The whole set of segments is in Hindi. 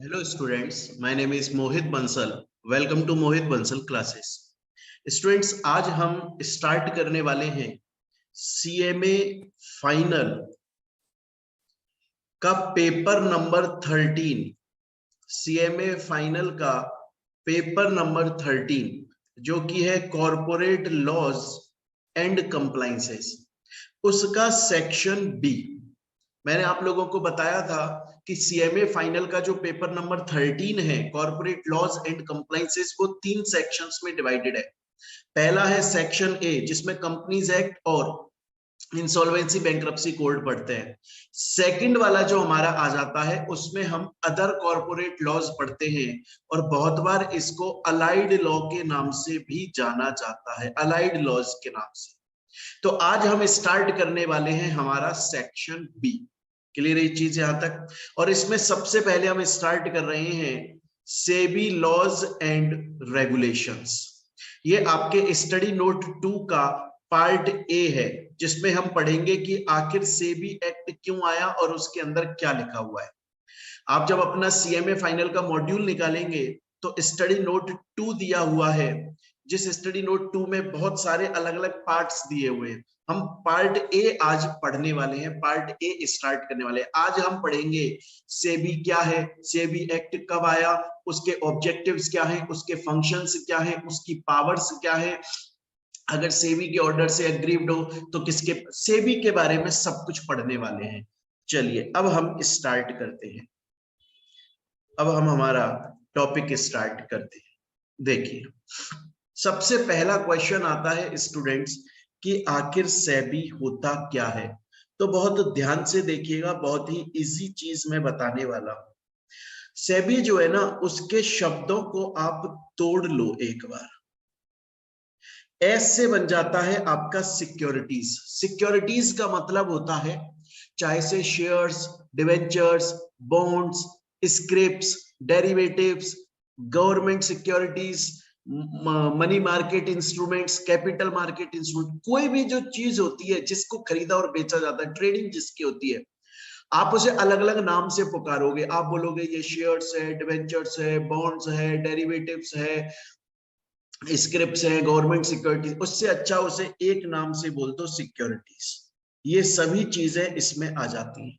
Hello students, my name is Mohit Bansal. Welcome to Mohit Bansal classes. Students, आज हम स्टार्ट करने वाले हैं CMA फाइनल का पेपर नंबर 13। CMA फाइनल का पेपर नंबर 13 जो कि है कॉर्पोरेट लॉज एंड कंप्लायंसेस, उसका सेक्शन बी। मैंने आप लोगों को बताया था कि सीएमए फाइनल का जो पेपर नंबर 13 है कॉर्पोरेट लॉज एंड कंप्लायंसेस, वो 3 सेक्शंस में डिवाइडेड है। पहला है सेक्शन ए जिसमें कंपनीज एक्ट और इंसॉल्वेंसी बैंक्रप्सी कोड पढ़ते हैं। सेकंड वाला जो हमारा आ जाता है उसमें हम अदर कॉर्पोरेट लॉज पढ़ते हैं और बहुत बार इसको अलाइड लॉ के नाम से भी जाना जाता है, अलाइड लॉज के नाम से। तो आज हम स्टार्ट करने वाले हैं हमारा सेक्शन बी। क्लियर ये चीज यहां तक? और इसमें सबसे पहले हम स्टार्ट कर रहे हैं सेबी लॉज एंड रेगुलेशंस। ये आपके स्टडी नोट 2 का पार्ट ए है जिसमें हम पढ़ेंगे कि आखिर सेबी एक्ट क्यों आया और उसके अंदर क्या लिखा हुआ है। आप जब अपना सीएमए फाइनल का मॉड्यूल निकालेंगे तो स्टडी नोट 2 दिया हुआ है, जिस स्टडी नोट 2 में बहुत सारे अलग अलग पार्ट्स दिए हुए हैं। हम पार्ट ए आज पढ़ने वाले हैं, पार्ट ए स्टार्ट करने वाले हैं। आज हम पढ़ेंगे सेबी क्या है, सेबी एक्ट कब आया, उसके ऑब्जेक्टिव्स क्या हैं, उसके फंक्शंस क्या हैं, उसकी पावर्स क्या है, अगर सेबी के ऑर्डर से एग्रीड हो तो किसके, सेबी के बारे में सब कुछ पढ़ने वाले हैं। चलिए अब हम स्टार्ट करते हैं, अब हम हमारा टॉपिक स्टार्ट करते हैं। देखिए सबसे पहला क्वेश्चन आता है स्टूडेंट्स कि आखिर सेबी होता क्या है। तो बहुत ध्यान से देखिएगा, बहुत ही इजी चीज मैं बताने वाला हूं। सेबी जो है ना, उसके शब्दों को आप तोड़ लो एक बार। एस से बन जाता है आपका सिक्योरिटीज। सिक्योरिटीज का मतलब होता है चाहे से shares, debentures, bonds, scripts, derivatives, government securities, money market instruments, capital market instrument, कोई भी जो चीज होती है जिसको खरीदा और बेचा जाता है, ट्रेडिंग जिसकी होती है, आप उसे अलग अलग नाम से पुकारोगे। आप बोलोगे ये शेयर्स है, डिवेंचर्स है, बॉन्ड्स है, डेरिवेटिव्स है, स्क्रिप्ट्स है, गवर्नमेंट सिक्योरिटीज, उससे अच्छा उसे एक नाम से बोल दो, सिक्योरिटीज। ये सभी चीजें इसमें आ जाती हैं।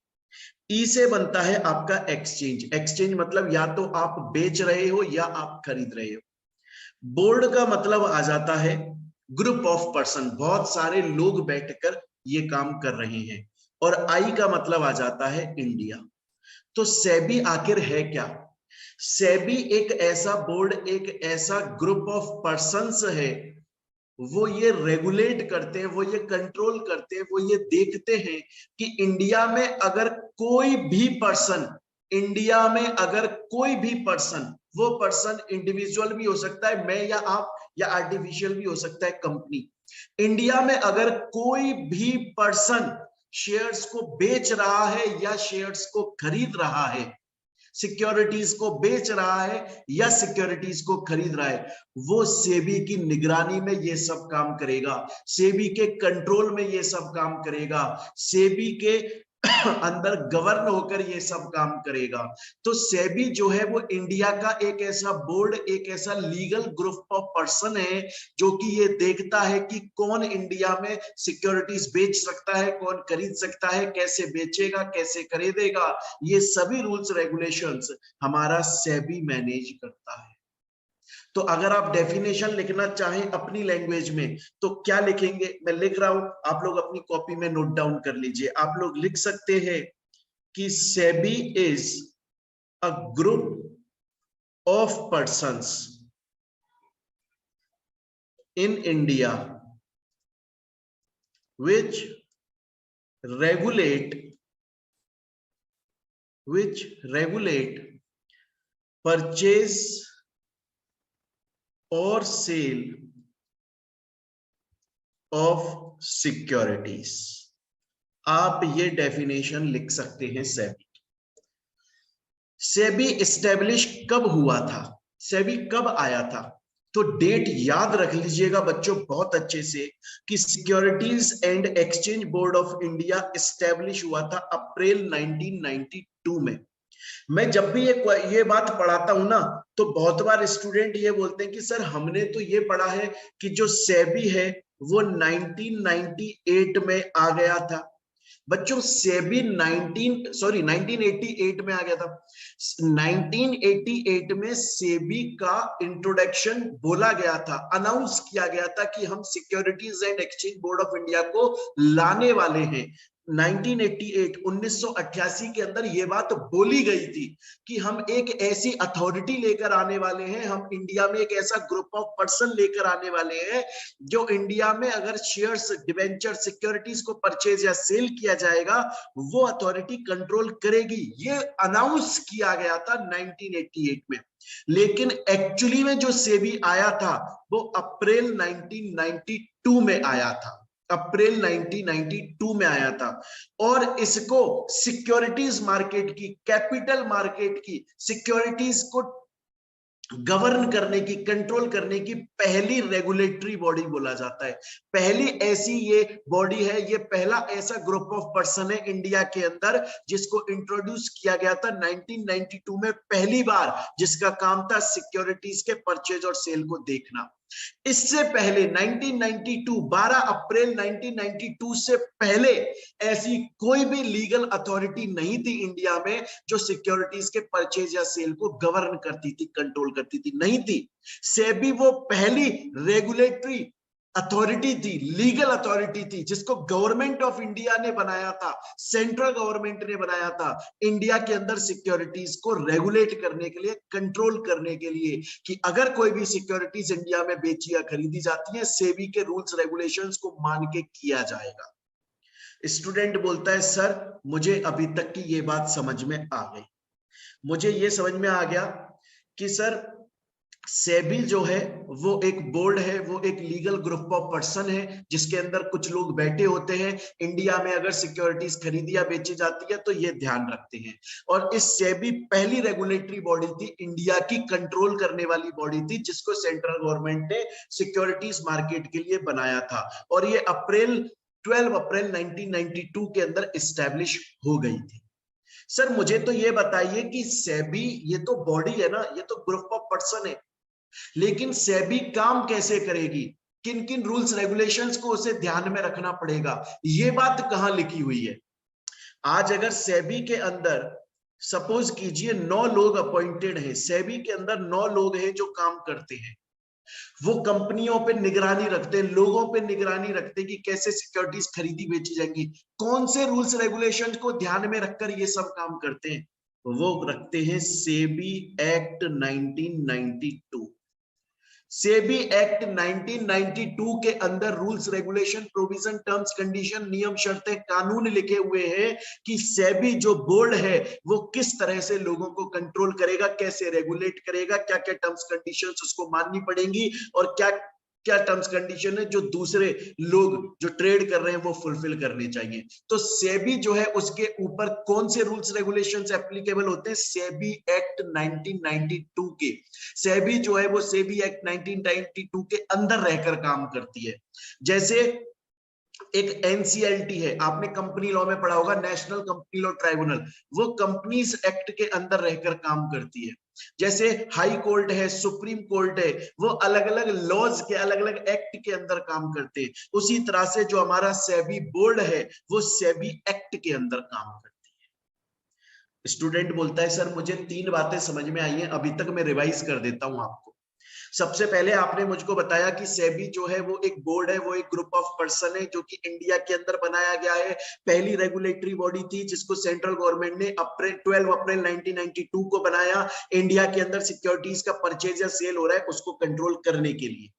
ई से बनता है आपका एक्सचेंज। एक्सचेंज मतलब या तो आप बेच रहे हो या आप खरीद रहे हो। बोर्ड का मतलब आ जाता है ग्रुप ऑफ पर्सन, बहुत सारे लोग बैठकर ये काम कर रहे हैं। और आई का मतलब आ जाता है इंडिया। तो सेबी आखिर है क्या? सेबी एक ऐसा बोर्ड, एक ऐसा ग्रुप ऑफ पर्संस है, वो ये रेगुलेट करते हैं, वो ये कंट्रोल करते हैं, वो ये देखते हैं कि इंडिया में अगर कोई भी पर्सन, इंडिया में अगर कोई भी पर्सन, वो पर्सन इंडिविजुअल भी हो सकता है, मैं या आप, या आर्टिफिशियल भी हो सकता है कंपनी, इंडिया में अगर कोई भी पर्सन शेयर्स को बेच रहा है या शेयर्स को खरीद रहा है, सिक्योरिटीज को बेच रहा है या सिक्योरिटीज को खरीद रहा है, वो सेबी की निगरानी में ये सब काम करेगा, सेबी के कंट्रोल में ये सब काम करेगा, सेबी के अंदर गवर्न होकर ये सब काम करेगा। तो सेबी जो है वो इंडिया का एक ऐसा बोर्ड, एक ऐसा लीगल ग्रुप ऑफ पर्सन है जो कि ये देखता है कि कौन इंडिया में सिक्योरिटीज बेच सकता है, कौन खरीद सकता है, कैसे बेचेगा, कैसे खरीदेगा, ये सभी रूल्स रेगुलेशंस हमारा सेबी मैनेज करता है। तो अगर आप डेफिनेशन लिखना चाहें अपनी लैंग्वेज में तो क्या लिखेंगे? मैं लिख रहा हूं, आप लोग अपनी कॉपी में नोट डाउन कर लीजिए। आप लोग लिख सकते हैं कि SEBI is a group of persons in India which regulate purchase और सेल ऑफ सिक्योरिटीज। आप ये डेफिनेशन लिख सकते हैं सेबी। सेबी एस्टेब्लिश कब हुआ था, सेबी कब आया था? तो डेट याद रख लीजिएगा बच्चों बहुत अच्छे से कि securities and exchange board of India establish हुआ था अप्रैल 1992 में। मैं जब भी ये बात पढ़ाता हूं ना, तो बहुत बार स्टूडेंट ये बोलते हैं कि सर हमने तो ये पढ़ा है कि जो सेबी है वो 1998 में आ गया था। बच्चों सेबी 1988 में आ गया था। 1988 में सेबी का इंट्रोडक्शन बोला गया था, अनाउंस किया गया था कि हम securities and exchange board of India को लाने वाले हैं। 1988 के अंदर यह बात बोली गई थी कि हम एक ऐसी अथॉरिटी लेकर आने वाले हैं, हम इंडिया में एक ऐसा ग्रुप ऑफ पर्सन लेकर आने वाले हैं जो इंडिया में अगर शेयर्स, डिवेंचर, सिक्योरिटीज को परचेज या सेल किया जाएगा वो अथॉरिटी कंट्रोल करेगी। ये अनाउंस किया गया था 1988 में। लेकिन एक्चुअली में जो सेबी आया था वो अप्रैल 1992 में आया था, अप्रैल 1992 में आया था। और इसको सिक्योरिटीज मार्केट की, कैपिटल मार्केट की सिक्योरिटीज को गवर्न करने की, कंट्रोल करने की पहली रेगुलेटरी बॉडी बोला जाता है। पहली ऐसी ये बॉडी है, ये पहला ऐसा ग्रुप ऑफ पर्सन है इंडिया के अंदर जिसको इंट्रोड्यूस किया गया था 1992 में पहली बार, जिसका काम था सिक्योरिटीज के परचेज और सेल को देखना। इससे पहले 1992, 12 अप्रैल 1992 से पहले ऐसी कोई भी लीगल अथॉरिटी नहीं थी इंडिया में जो सिक्योरिटीज के परचेज या सेल को गवर्न करती थी, कंट्रोल करती थी, नहीं थी। सेबी वो पहली रेगुलेटरी अथॉरिटी थी, लीगल अथॉरिटी थी जिसको गवर्नमेंट ऑफ इंडिया ने बनाया था, सेंट्रल गवर्नमेंट ने बनाया था इंडिया के अंदर सिक्योरिटीज को रेगुलेट करने के लिए, कंट्रोल करने के लिए, कि अगर कोई भी सिक्योरिटीज इंडिया में बेची या खरीदी जाती है सेबी के रूल्स रेगुलेशंस को मान के किया जाएगा। स्टूडेंट बोलता है सर मुझे अभी तक की ये बात समझ में आ गई, मुझे ये समझ में आ गया कि सर सेबी जो है वो एक बोर्ड है, वो एक लीगल ग्रुप ऑफ पर्सन है जिसके अंदर कुछ लोग बैठे होते हैं। इंडिया में अगर सिक्योरिटीज खरीदी या बेची जाती है तो ये ध्यान रखते हैं। और इस सेबी पहली रेगुलेटरी बॉडी थी, इंडिया की कंट्रोल करने वाली बॉडी थी, जिसको सेंट्रल गवर्नमेंट ने सिक्योरिटीज मार्केट के लिए बनाया था। और ये 12 अप्रैल 1992 के अंदर इस्टेब्लिश हो गई थी। सर मुझे तो ये बताइए कि सेबी ये तो बॉडी है ना, ये तो ग्रुप ऑफ पर्सन है, लेकिन सेबी काम कैसे करेगी, किन किन रूल्स रेगुलेशंस को उसे ध्यान में रखना पड़ेगा, ये बात कहां लिखी हुई है? आज अगर सेबी के अंदर सपोज कीजिए 9 लोग अपॉइंटेड हैं, सेबी के अंदर 9 लोग हैं जो काम करते हैं, वो कंपनियों पे निगरानी रखते हैं, लोगों पे निगरानी रखते हैं कि कैसे सिक्योरिटीज खरीदी बेची जाएंगी, कौन से रूल्स रेगुलेशन को ध्यान में रखकर ये सब काम करते हैं? वो रखते हैं सेबी एक्ट 1992। सेबी एक्ट 1992 के अंदर rules regulation, provision, terms, condition, नियम, शर्तें, कानून लिखे हुए हैं कि सेबी जो बोर्ड है वो किस तरह से लोगों को कंट्रोल करेगा, कैसे रेगुलेट करेगा, क्या क्या टर्म्स कंडीशंस उसको माननी पड़ेंगी और क्या क्या टर्म्स कंडीशन है जो दूसरे लोग जो ट्रेड कर रहे हैं वो फुलफिल करने चाहिए। तो सेबी जो है उसके ऊपर कौन से रूल्स रेगुलेशंस एप्लीकेबल होते हैं? सेबी एक्ट 1992 के। सेबी जो है वो सेबी एक्ट 1992 के अंदर रहकर काम करती है। जैसे एक एनसीएलटी है, आपने कंपनी लॉ में पढ़ा होगा, नेशनल कंपनी लॉ ट्राइब्यूनल, वो कंपनीज एक्ट के अंदर रहकर काम करती है। जैसे हाई कोर्ट है, सुप्रीम कोर्ट है, वो अलग अलग लॉज के, अलग अलग एक्ट के अंदर काम करते हैं। उसी तरह से जो हमारा सेबी बोर्ड है वो सेबी एक्ट के अंदर काम करती है। स्टूडेंट बोलता है सर मुझे 3 बातें समझ में आई हैं, अभी तक मैं रिवाइज कर देता हूं आपको। सबसे पहले आपने मुझको बताया कि सेबी जो है वो एक बोर्ड है, वो एक ग्रुप ऑफ पर्सन है जो कि इंडिया के अंदर बनाया गया है, पहली रेगुलेटरी बॉडी थी जिसको सेंट्रल गवर्नमेंट ने 12 अप्रैल 1992 को बनाया, इंडिया के अंदर सिक्योरिटीज का परचेज या सेल हो रहा है उसको कंट्रोल करने के लिए।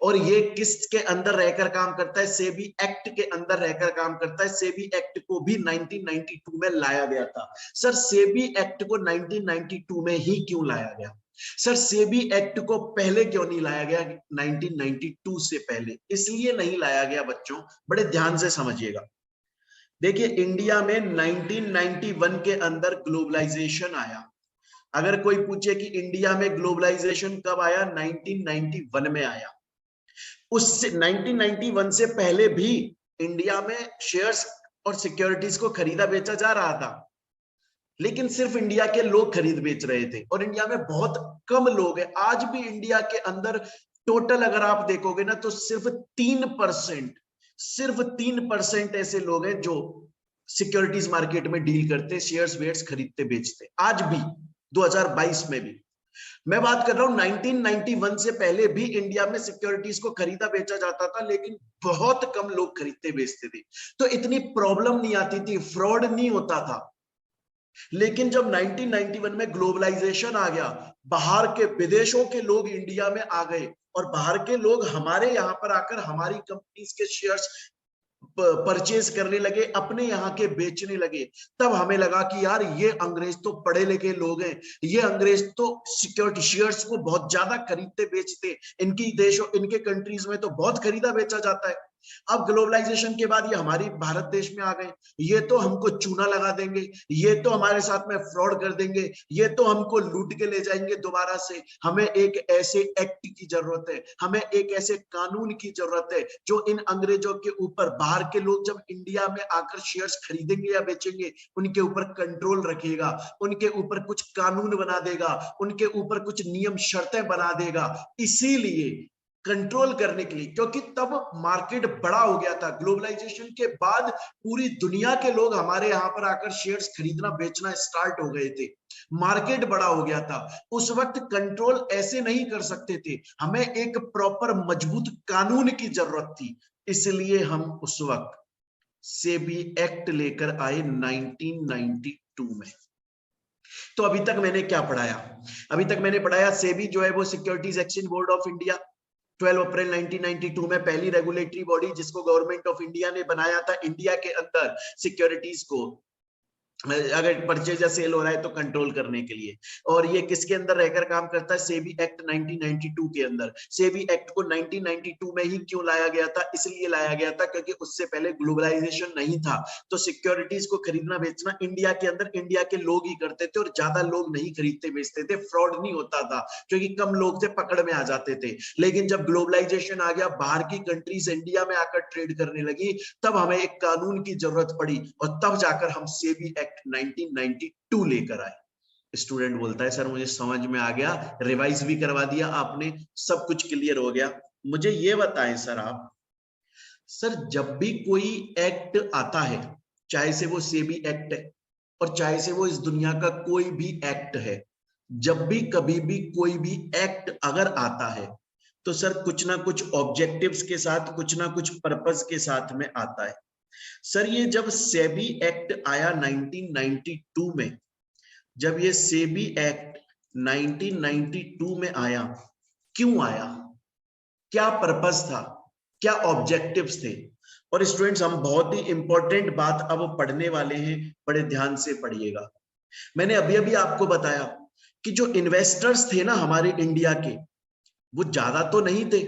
और ये किसके अंदर रहकर काम करता है? सेबी एक्ट के अंदर रहकर काम करता है। सेबी एक्ट को भी 1992 में लाया गया था। सर सेबी एक्ट को 1992 में ही क्यों लाया गया? सर सेबी एक्ट को पहले क्यों नहीं लाया गया 1992 से पहले? इसलिए नहीं लाया गया बच्चों, बड़े ध्यान से समझिएगा। देखिए इंडिया में 1991 के अंदर ग्लोबलाइजेशन आया। अगर कोई पूछे कि इंडिया में ग्लोबलाइजेशन कब आया, 1991 में आया। उससे 1991 से पहले भी इंडिया में शेयर्स और सिक्योरिटीज को खरीदा बेचा जा रहा था। लेकिन सिर्फ इंडिया के लोग खरीद बेच रहे थे, और इंडिया में बहुत कम लोग हैं। आज भी इंडिया के अंदर टोटल अगर आप देखोगे ना तो सिर्फ 3% ऐसे लोग हैं जो सिक्योरिटीज मार्केट में डील करते, शेयर्स वेयर्स खरीदते बेचते, आज भी 2022 में भी। मैं बात कर रहा हूं 1991 से पहले भी इंडिया में सिक्योरिटीज को खरीदा बेचा जाता था, लेकिन बहुत कम लोग खरीदते बेचते थे, तो इतनी प्रॉब्लम नहीं आती थी, फ्रॉड नहीं होता था। लेकिन जब 1991 में ग्लोबलाइजेशन आ गया, बाहर के विदेशों के लोग इंडिया में आ गए, और बाहर के लोग हमारे यहां पर आकर हमारी कंपनीज के शेयर्स परचेज करने लगे, अपने यहाँ के बेचने लगे, तब हमें लगा कि यार ये अंग्रेज तो पढ़े लिखे लोग हैं, ये अंग्रेज तो सिक्योरिटी शेयर्स को बहुत ज्यादा खरीदते बेचते, इनकी देशों इनके कंट्रीज में तो बहुत खरीदा बेचा जाता है। अब ग्लोबलाइजेशन के बाद ये हमारी भारत देश में आ गए, ये तो हमको चूना लगा देंगे, ये तो हमारे साथ में फ्रॉड कर देंगे, ये तो हमको लूट के ले जाएंगे दोबारा से। हमें एक ऐसे एक्ट की जरूरत है, हमें एक ऐसे कानून की जरूरत है जो इन अंग्रेजों के ऊपर, बाहर के लोग जब इंडिया में आकर शेयर्स खरीदेंगे या बेचेंगे, उनके ऊपर कंट्रोल रखेगा, उनके ऊपर कुछ कानून बना देगा, उनके ऊपर कुछ नियम शर्तें बना देगा। इसीलिए कंट्रोल करने के लिए, क्योंकि तब मार्केट बड़ा हो गया था, ग्लोबलाइजेशन के बाद पूरी दुनिया के लोग हमारे यहाँ पर आकर शेयर्स खरीदना बेचना स्टार्ट हो गए थे, मार्केट बड़ा हो गया था। उस वक्त कंट्रोल ऐसे नहीं कर सकते थे, हमें एक प्रॉपर मजबूत कानून की जरूरत थी, इसलिए हम उस वक्त सेबी एक्ट लेकर आए 1992 में। तो अभी तक मैंने क्या पढ़ाया? अभी तक मैंने पढ़ाया सेबी जो है वो securities exchange board of India, 12 अप्रैल 1992 में पहली रेगुलेटरी बॉडी जिसको गवर्नमेंट ऑफ इंडिया ने बनाया था, इंडिया के अंदर सिक्योरिटीज को अगर परचेज या सेल हो रहा है तो कंट्रोल करने के लिए। और ये किसके अंदर रहकर काम करता है? सेबी एक्ट 1992 के अंदर। सेबी एक्ट को 1992 में ही क्यों लाया गया था? इसलिए लाया गया था क्योंकि उससे पहले ग्लोबलाइजेशन नहीं था, तो सिक्योरिटीज को खरीदना बेचना इंडिया के अंदर इंडिया के लोग ही करते थे, और ज्यादा लोग नहीं खरीदते बेचते थे, फ्रॉड नहीं होता था क्योंकि कम लोग थे, पकड़ में आ जाते थे। लेकिन जब ग्लोबलाइजेशन आ गया, बाहर की कंट्रीज इंडिया में आकर ट्रेड करने लगी, तब हमें एक कानून की जरूरत पड़ी, और तब जाकर हम सेबी 1992 लेकर आए। स्टूडेंट बोलता है सर मुझे समझ में आ गया, रिवाइज भी करवा दिया आपने, सब कुछ क्लियर हो गया। मुझे ये बताएं सर आप, सर जब भी कोई एक्ट आता है, चाहे से वो सेबी एक्ट है और चाहे से वो इस दुनिया का कोई भी एक्ट है, जब भी कभी भी कोई भी एक्ट अगर आता है तो सर कुछ ना कुछ ऑब्जेक्टिव्स के साथ, कुछ ना कुछ पर्पस के साथ में आता है। सर ये जब सेबी एक्ट आया 1992 में, जब ये सेबी एक्ट 1992 में आया, क्यों आया, क्या पर्पस था, क्या ऑब्जेक्टिव्स थे? और स्टूडेंट्स हम बहुत ही इंपॉर्टेंट बात अब पढ़ने वाले हैं, बड़े ध्यान से पढ़िएगा। मैंने अभी अभी आपको बताया कि जो इन्वेस्टर्स थे ना हमारे इंडिया के, वो ज्यादा तो नहीं थे,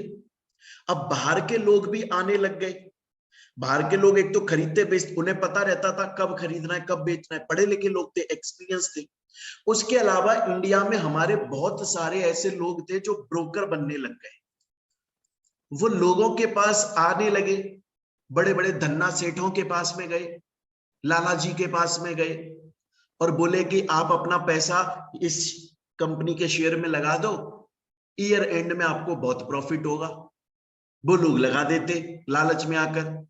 अब बाहर के लोग भी आने लग गए। बाहर के लोग एक तो खरीदते बेचते, उन्हें पता रहता था कब खरीदना है कब बेचना है, पढ़े लिखे लोग थे, एक्सपीरियंस थे। उसके अलावा इंडिया में हमारे बहुत सारे ऐसे लोग थे जो ब्रोकर बनने लग गए, वो लोगों के पास आने लगे, बड़े बड़े धन्ना सेठों के पास में गए, लाला जी के पास में गए और बोले कि आप अपना पैसा इस कंपनी के शेयर में लगा दो, ईयर एंड में आपको बहुत प्रॉफिट होगा। वो लोग लगा देते लालच में आकर,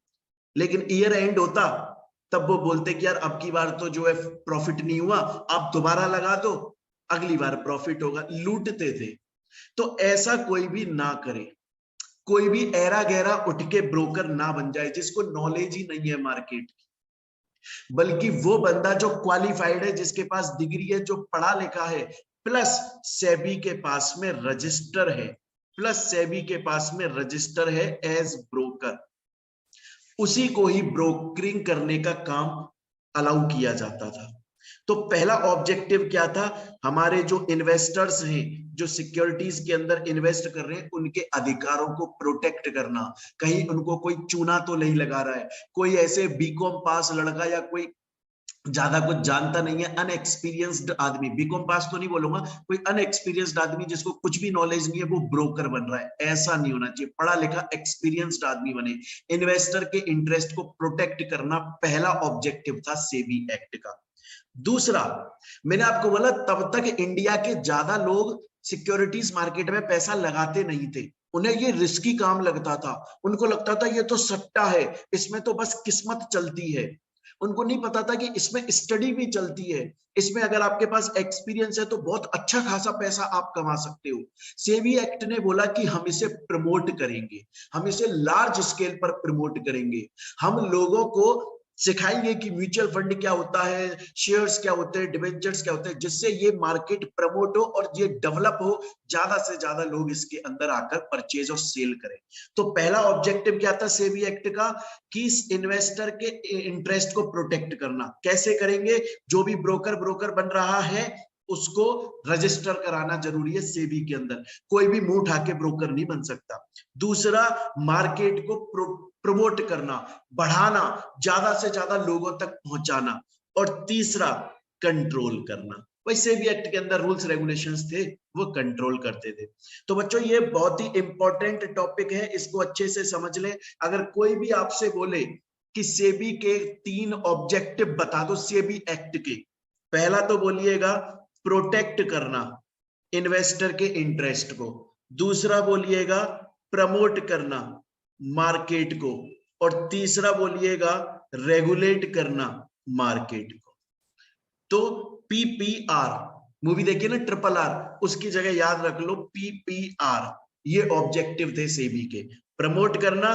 लेकिन ईयर एंड होता तब वो बोलते कि यार अब की बार तो जो है प्रॉफिट नहीं हुआ, आप दोबारा लगा दो, अगली बार प्रॉफिट होगा। लूटते थे। तो ऐसा कोई भी ना करे, कोई भी ऐरा गहरा उठ के ब्रोकर ना बन जाए जिसको नॉलेज ही नहीं है मार्केट की, बल्कि वो बंदा जो क्वालिफाइड है, जिसके पास डिग्री है, जो पढ़ा लिखा है, प्लस सेबी के पास में रजिस्टर है, प्लस सेबी के पास में रजिस्टर है एज ब्रोकर, उसी को ही ब्रोकरिंग करने का काम अलाउ किया जाता था। तो पहला ऑब्जेक्टिव क्या था? हमारे जो इन्वेस्टर्स हैं, जो सिक्योरिटीज के अंदर इन्वेस्ट कर रहे हैं, उनके अधिकारों को प्रोटेक्ट करना, कहीं उनको कोई चूना तो नहीं लगा रहा है, कोई ऐसे बीकॉम पास लड़का या कोई ज्यादा कुछ जानता नहीं है, अनएक्सपीरियंस्ड आदमी, बीकॉम पास तो नहीं बोलूंगा, कोई अनएक्सपीरियंस्ड आदमी जिसको कुछ भी नॉलेज नहीं है वो ब्रोकर बन रहा है, ऐसा नहीं होना चाहिए। पढ़ा लिखा एक्सपीरियंस्ड आदमी बने। इन्वेस्टर के इंटरेस्ट को प्रोटेक्ट करना पहला ऑब्जेक्टिव था सेबी एक्ट का। दूसरा, मैंने आपको बोला तब तक इंडिया के ज्यादा लोग सिक्योरिटीज मार्केट में पैसा लगाते नहीं थे, उन्हें ये रिस्की काम लगता था, उनको लगता था ये तो सट्टा है, इसमें तो बस किस्मत चलती है। उनको नहीं पता था कि इसमें स्टडी भी चलती है, इसमें अगर आपके पास एक्सपीरियंस है तो बहुत अच्छा खासा पैसा आप कमा सकते हो। सेबी एक्ट ने बोला कि हम इसे प्रमोट करेंगे, हम इसे लार्ज स्केल पर प्रमोट करेंगे, हम लोगों को सिखाएंगे कि म्यूचुअल फंड क्या होता है, शेयर्स क्या होते हैं, डिबेंचर्स क्या होते हैं, जिससे ये मार्केट प्रमोट हो और ये डेवलप हो, ज्यादा से ज्यादा लोग इसके अंदर आकर परचेज और सेल करें। तो पहला ऑब्जेक्टिव क्या था सेबी एक्ट का, कि इन्वेस्टर के इंटरेस्ट को प्रोटेक्ट करना। कैसे करेंगे, जो भी ब्रोकर बन रहा है उसको रजिस्टर कराना जरूरी है सेबी के अंदर, कोई भी मुंह उठा के ब्रोकर नहीं बन सकता। दूसरा, मार्केट को प्रमोट करना, बढ़ाना, ज्यादा से ज्यादा लोगों तक पहुंचाना। और तीसरा, कंट्रोल करना। वही सेबी एक्ट के अंदर रूल्स रेगुलेशंस थे, वो कंट्रोल करते थे। तो बच्चों ये बहुत ही इंपॉर्टेंट टॉपिक है, इसको अच्छे से समझ लें। अगर कोई भी आपसे बोले कि सेबी के 3 ऑब्जेक्टिव बता दो सेबी एक्ट के, पहला तो बोलिएगा प्रोटेक्ट करना इन्वेस्टर के इंटरेस्ट को, दूसरा बोलिएगा प्रमोट करना मार्केट को, और तीसरा बोलिएगा रेगुलेट करना मार्केट को। तो पीपीआर, मूवी देखिए ना RRR, उसकी जगह याद रख लो पीपीआर, ये ऑब्जेक्टिव थे सेबी के, प्रमोट करना,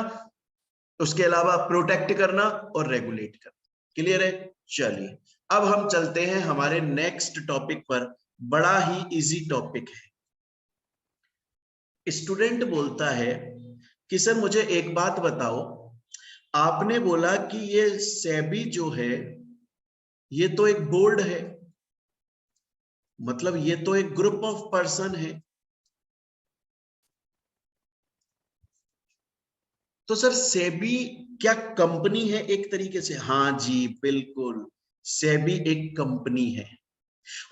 उसके अलावा प्रोटेक्ट करना और रेगुलेट करना। क्लियर है? चलिए अब हम चलते हैं हमारे नेक्स्ट टॉपिक पर, बड़ा ही इजी टॉपिक है। स्टूडेंट बोलता है कि सर मुझे एक बात बताओ, आपने बोला कि ये सेबी जो है ये तो एक बोर्ड है, मतलब ये तो एक ग्रुप ऑफ पर्सन है, तो सर सेबी क्या कंपनी है एक तरीके से? हाँ जी बिल्कुल, सेबी एक कंपनी है,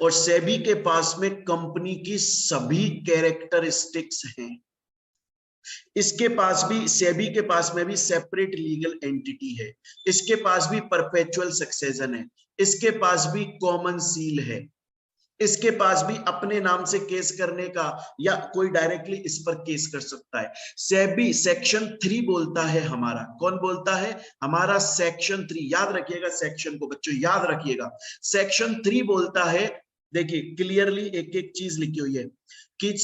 और सेबी के पास में कंपनी की सभी कैरेक्टरिस्टिक्स हैं। इसके पास भी, सेबी के पास में भी सेपरेट लीगल एंटिटी है, इसके पास भी परपेचुअल सक्सेशन है, इसके पास भी कॉमन सील है, इसके पास भी अपने नाम से केस करने का, या कोई डायरेक्टली इस पर केस कर सकता है। सेबी सेक्शन 3 बोलता है हमारा, कौन बोलता है? हमारा सेक्शन 3, याद रखिएगा सेक्शन को बच्चों, याद रखिएगा सेक्शन 3 बोलता है, देखिए क्लियरली एक एक चीज लिखी हुई है कि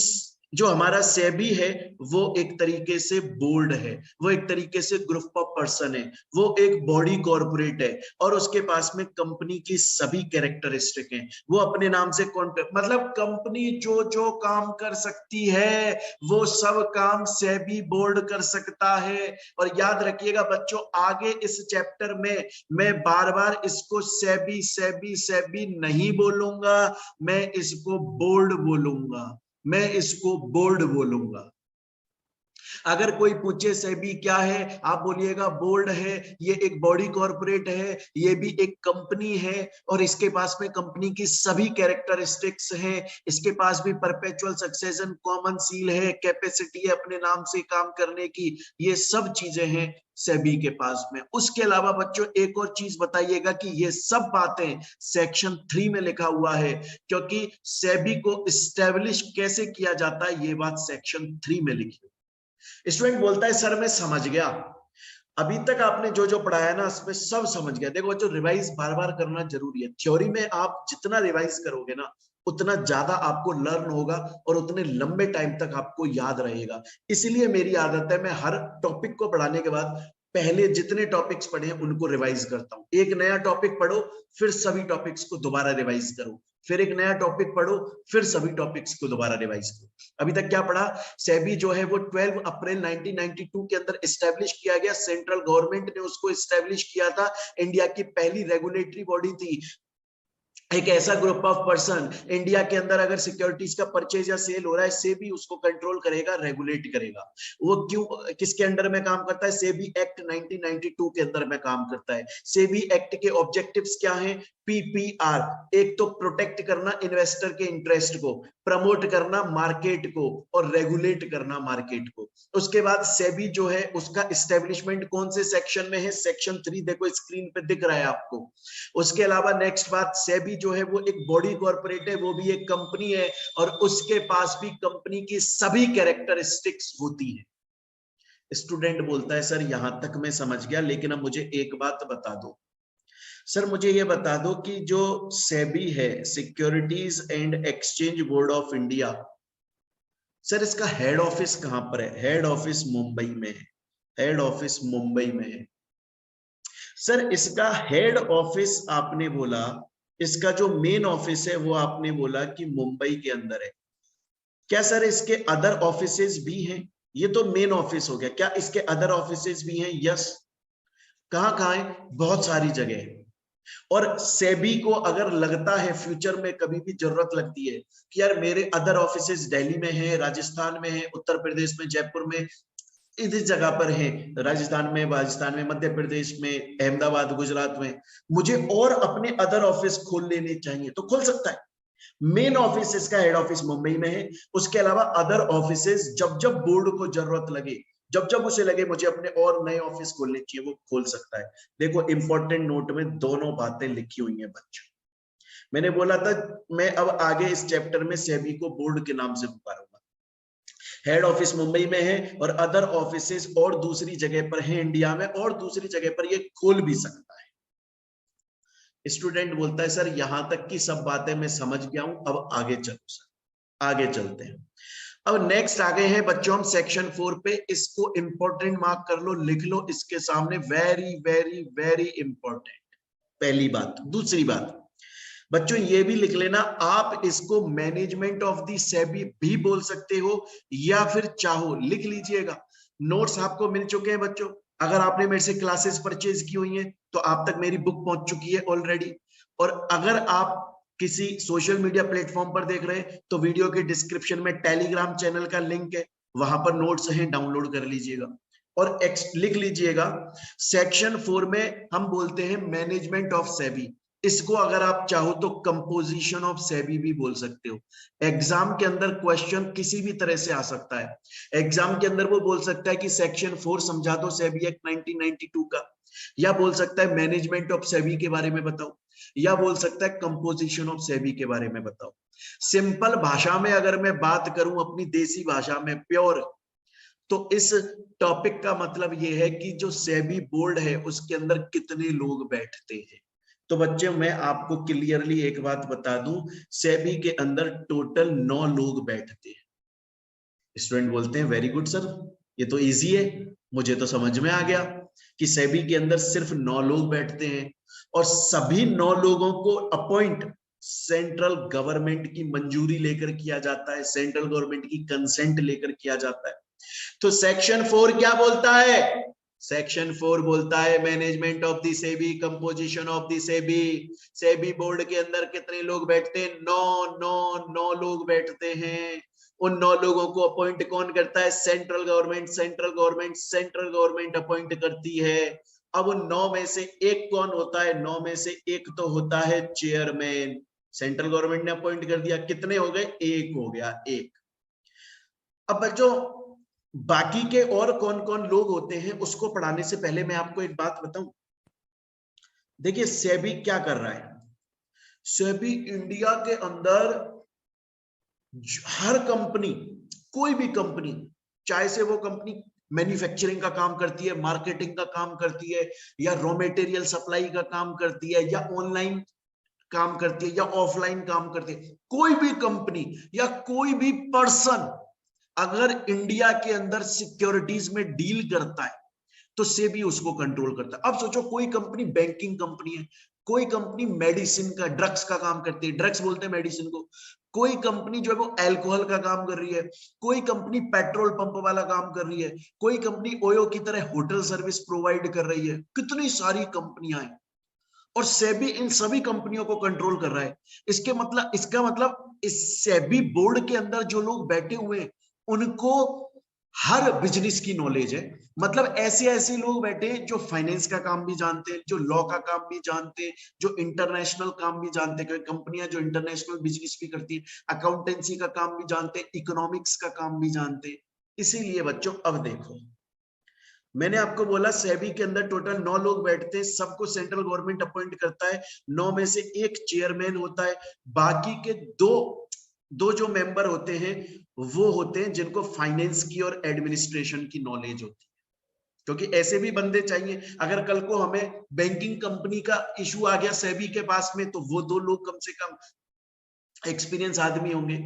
जो हमारा सेबी है वो एक तरीके से बोर्ड है, वो एक तरीके से ग्रुप ऑफ पर्सन है, वो एक बॉडी कॉर्पोरेट है, और उसके पास में कंपनी की सभी कैरेक्टरिस्टिक हैं, वो अपने नाम से मतलब कंपनी जो जो काम कर सकती है वो सब काम सेबी बोर्ड कर सकता है। और याद रखिएगा बच्चों, आगे इस चैप्टर में मैं बार बार इसको सेबी सेबी सेबी नहीं बोलूंगा, मैं इसको बोर्ड बोलूंगा, मैं इसको बोर्ड बोलूंगा। अगर कोई पूछे सेबी क्या है, आप बोलिएगा बोर्ड है, ये एक बॉडी कॉर्पोरेट है, ये भी एक कंपनी है, और इसके पास में कंपनी की सभी कैरेक्टरिस्टिक्स हैं, इसके पास भी परपेचुअल सक्सेशन, कॉमन सील है, कैपेसिटी है अपने नाम से काम करने की, ये सब चीजें हैं सेबी के पास में। उसके अलावा बच्चों एक और चीज बताइएगा कि ये सब बातें सेक्शन 3 में लिखा हुआ है, क्योंकि सेबी को एस्टेब्लिश कैसे किया जाता है ये बात सेक्शन 3 में लिखी। स्टूडेंट बोलता है सर मैं समझ गया, अभी तक आपने जो जो पढ़ाया ना उसमें सब समझ गया। देखो बच्चों, रिवाइज बार बार करना जरूरी है। थ्योरी में आप जितना रिवाइज करोगे ना उतना ज्यादा आपको लर्न होगा और उतने लंबे टाइम तक आपको याद रहेगा। इसलिए मेरी आदत है, मैं हर टॉपिक को पढ़ाने के बाद पहले जितने टॉपिक्स पढ़े उनको रिवाइज करता हूं। एक नया टॉपिक पढ़ो, फिर सभी टॉपिक्स को दोबारा रिवाइज करो, फिर एक नया टॉपिक पढ़ो, फिर सभी टॉपिक्स को दोबारा रिवाइज करो। अभी तक क्या पढ़ा? सेबी जो है वो 12 अप्रैल 1992 के अंदर एस्टेब्लिश किया गया, सेंट्रल गवर्नमेंट ने उसको एस्टेब्लिश किया था, इंडिया की पहली रेगुलेटरी बॉडी थी। एक ऐसा ग्रुप ऑफ पर्सन इंडिया के अंदर अगर सिक्योरिटीज का परचेज या सेल हो रहा है, सेबी उसको कंट्रोल करेगा, रेगुलेट करेगा। वो क्यों, किसके अंडर में काम करता है? सेबी एक्ट 1992 के अंदर में काम करता है। सेबी एक्ट के ऑब्जेक्टिव्स क्या हैं? पीपीआर, एक तो प्रोटेक्ट करना इन्वेस्टर के इंटरेस्ट को, प्रमोट करना मार्केट को, और रेगुलेट करना मार्केट को। उसके बाद सेबी जो है उसका एस्टेब्लिशमेंट कौन से सेक्शन में है? सेक्शन 3, देखो स्क्रीन पे दिख रहा है आपको। उसके अलावा नेक्स्ट बात, सेबी जो है वो एक बॉडी कॉर्पोरेट है, वो भी एक कंपनी है, और उसके पास भी कंपनी की सभी कैरेक्टरिस्टिक्स होती है। स्टूडेंट बोलता है सर यहां तक मैं समझ गया, लेकिन अब मुझे एक बात बता दो। सर मुझे ये बता दो कि जो सेबी है, securities and exchange board of India, sir इसका हेड ऑफिस कहां पर है? हेड ऑफिस मुंबई में है। हेड ऑफिस मुंबई में है। सर इसका हेड ऑफिस आपने बोला, इसका जो मेन ऑफिस है वो आपने बोला कि मुंबई के अंदर है। क्या सर इसके अदर ऑफिसेज भी हैं? ये तो मेन ऑफिस हो गया, क्या इसके अदर ऑफिसेज भी हैं? यस। कहां कहां है? बहुत सारी जगह है। और सेबी को अगर लगता है फ्यूचर में कभी भी जरूरत लगती है कि यार मेरे अदर ऑफिसेज दिल्ली में है, राजस्थान में है, उत्तर प्रदेश में, जयपुर में, इस जगह पर है, राजस्थान में, मध्य प्रदेश में, अहमदाबाद, गुजरात में, मुझे और अपने अदर ऑफिस खोल लेने चाहिए, तो खोल सकता है। मेन ऑफिस इसका हेड ऑफिस मुंबई में है। उसके अलावा अदर ऑफिसेस जब जब बोर्ड को जरूरत लगे, जब जब उसे लगे मुझे अपने और नए ऑफिस खोलने चाहिए, वो खोल सकता है। देखो इंपॉर्टेंट नोट में दोनों बातें लिखी हुई हैं बच्चों। मैंने बोला था मैं अब आगे इस चैप्टर में सेबी को बोर्ड के नाम से पुकारूंगा। हेड ऑफिस मुंबई में है और अदर ऑफिसेस और दूसरी जगह पर है इंडिया में, और दूसरी जगह पर ये खोल भी सकता है। स्टूडेंट बोलता है सर यहां तक की सब बातें मैं समझ गया हूं, अब आगे चलो सर, आगे चलते हैं। अब नेक्स्ट आगे हैं बच्चों हम सेक्शन 4 पे। इसको इंपॉर्टेंट मार्क कर लो, लिख लो इसके सामने, वेरी वेरी वेरी इंपॉर्टेंट। पहली बात। दूसरी बात बच्चों ये भी लिख लेना, आप इसको मैनेजमेंट ऑफ द सेबी भी बोल सकते हो या फिर चाहो लिख लीजिएगा। नोट्स आपको मिल चुके हैं बच्चों। अगर आपने मेरे से क्लासेस परचेज की हुई हैं तो आप तक मेरी बुक पहुंच चुकी है ऑलरेडी। और अगर आप किसी सोशल मीडिया प्लेटफॉर्म पर देख रहे हैं तो वीडियो के डिस्क्रिप्शन में टेलीग्राम चैनल का लिंक है, वहां पर नोट्स हैं, डाउनलोड कर लीजिएगा। और लिख लीजिएगा सेक्शन 4 में हम बोलते हैं मैनेजमेंट ऑफ सेबी। इसको अगर आप चाहो तो कंपोजिशन ऑफ सेबी भी बोल सकते हो। एग्जाम के अंदर क्वेश्चन किसी भी तरह से आ सकता है। एग्जाम के अंदर वो बोल सकता है कि सेक्शन 4 समझा दो सेबी एक्ट 1992 का, या बोल सकता है मैनेजमेंट ऑफ सेबी के बारे में बताओ, या बोल सकता है कंपोजिशन ऑफ सेबी के बारे में बताओ। सिंपल भाषा में अगर मैं बात करूं, अपनी देसी भाषा में प्योर, तो इस टॉपिक का मतलब यह है कि जो सेबी बोर्ड है उसके अंदर कितने लोग बैठते हैं। तो बच्चे मैं आपको क्लियरली एक बात बता दूं, सेबी के अंदर टोटल 9 लोग बैठते हैं। स्टूडेंट बोलते हैं वेरी गुड सर, ये तो इजी है, मुझे तो समझ में आ गया कि सेबी के अंदर सिर्फ 9 लोग बैठते हैं, और सभी 9 लोगों को अपॉइंट सेंट्रल गवर्नमेंट की मंजूरी लेकर किया जाता है, सेंट्रल गवर्नमेंट की कंसेंट लेकर किया जाता है। तो सेक्शन 4 क्या बोलता है? सेक्शन 4 बोलता है management of the SEBI, composition of the SEBI. SEBI board के अंदर कितने लोग बैठते हैं? 9 लोग बैठते हैं। उन 9 लोगों को अपॉइंट कौन करता है? Central government. Central government appoint करती है। अब उन 9 में से एक कौन होता है? 9 में से एक तो होता है चेयरमैन। सेंट्रल गवर्नमेंट ने अपॉइंट कर दिया, कितने हो गए? एक हो गया, एक। अब बच्चों बाकी के और कौन कौन लोग होते हैं उसको पढ़ाने से पहले मैं आपको एक बात बताऊं। देखिए सेबी क्या कर रहा है, सेबी इंडिया के अंदर हर कंपनी, कोई भी कंपनी, चाहे से वो कंपनी मैन्युफैक्चरिंग का काम करती है, मार्केटिंग का काम करती है, या रॉ मटेरियल सप्लाई का काम करती है, या ऑनलाइन काम करती है, या ऑफलाइन काम करती है, कोई भी कंपनी या कोई भी पर्सन अगर इंडिया के अंदर सिक्योरिटीज में डील करता है तो सेबी उसको कंट्रोल करता है। अब सोचो कोई कंपनी बैंकिंग कंपनी है, कोई कंपनी मेडिसिन का, ड्रग्स का काम करती है, ड्रग्स बोलते हैं मेडिसिन को, कोई कंपनी जो है वो अल्कोहल का काम कर रही है, कोई कंपनी पेट्रोल पंप वाला काम कर रही है, कोई कंपनी ओयो की तरह होटल सर्विस प्रोवाइड कर रही है, कितनी सारी कंपनियां हैं। और सेबी इन सभी कंपनियों को कंट्रोल कर रहा है। इसका मतलब इस सेबी बोर्ड के अंदर जो लोग बैठे हुए हैं उनको हर बिजनेस की नॉलेज है। मतलब ऐसे ऐसे लोग बैठे हैं जो फाइनेंस का काम भी जानते हैं, जो लॉ का काम भी जानते हैं, जो इंटरनेशनल काम भी जानते हैं, कंपनियां जो इंटरनेशनल बिजनेस भी करती है, अकाउंटेंसी का काम भी जानते हैं, इकोनॉमिक्स का काम भी जानते हैं। इसीलिए बच्चों अब देखो, मैंने आपको बोला सेबी के अंदर टोटल 9 लोग बैठते हैं, सबको सेंट्रल गवर्नमेंट अपॉइंट करता है। 9 में से एक चेयरमैन होता है, बाकी के दो जो मेंबर होते हैं वो होते हैं जिनको फाइनेंस की और एडमिनिस्ट्रेशन की नॉलेज होती है। क्योंकि ऐसे भी बंदे चाहिए, अगर कल को हमें बैंकिंग कंपनी का इशू आ गया सेबी के पास में, तो वो 2 लोग कम से कम एक्सपीरियंस आदमी होंगे।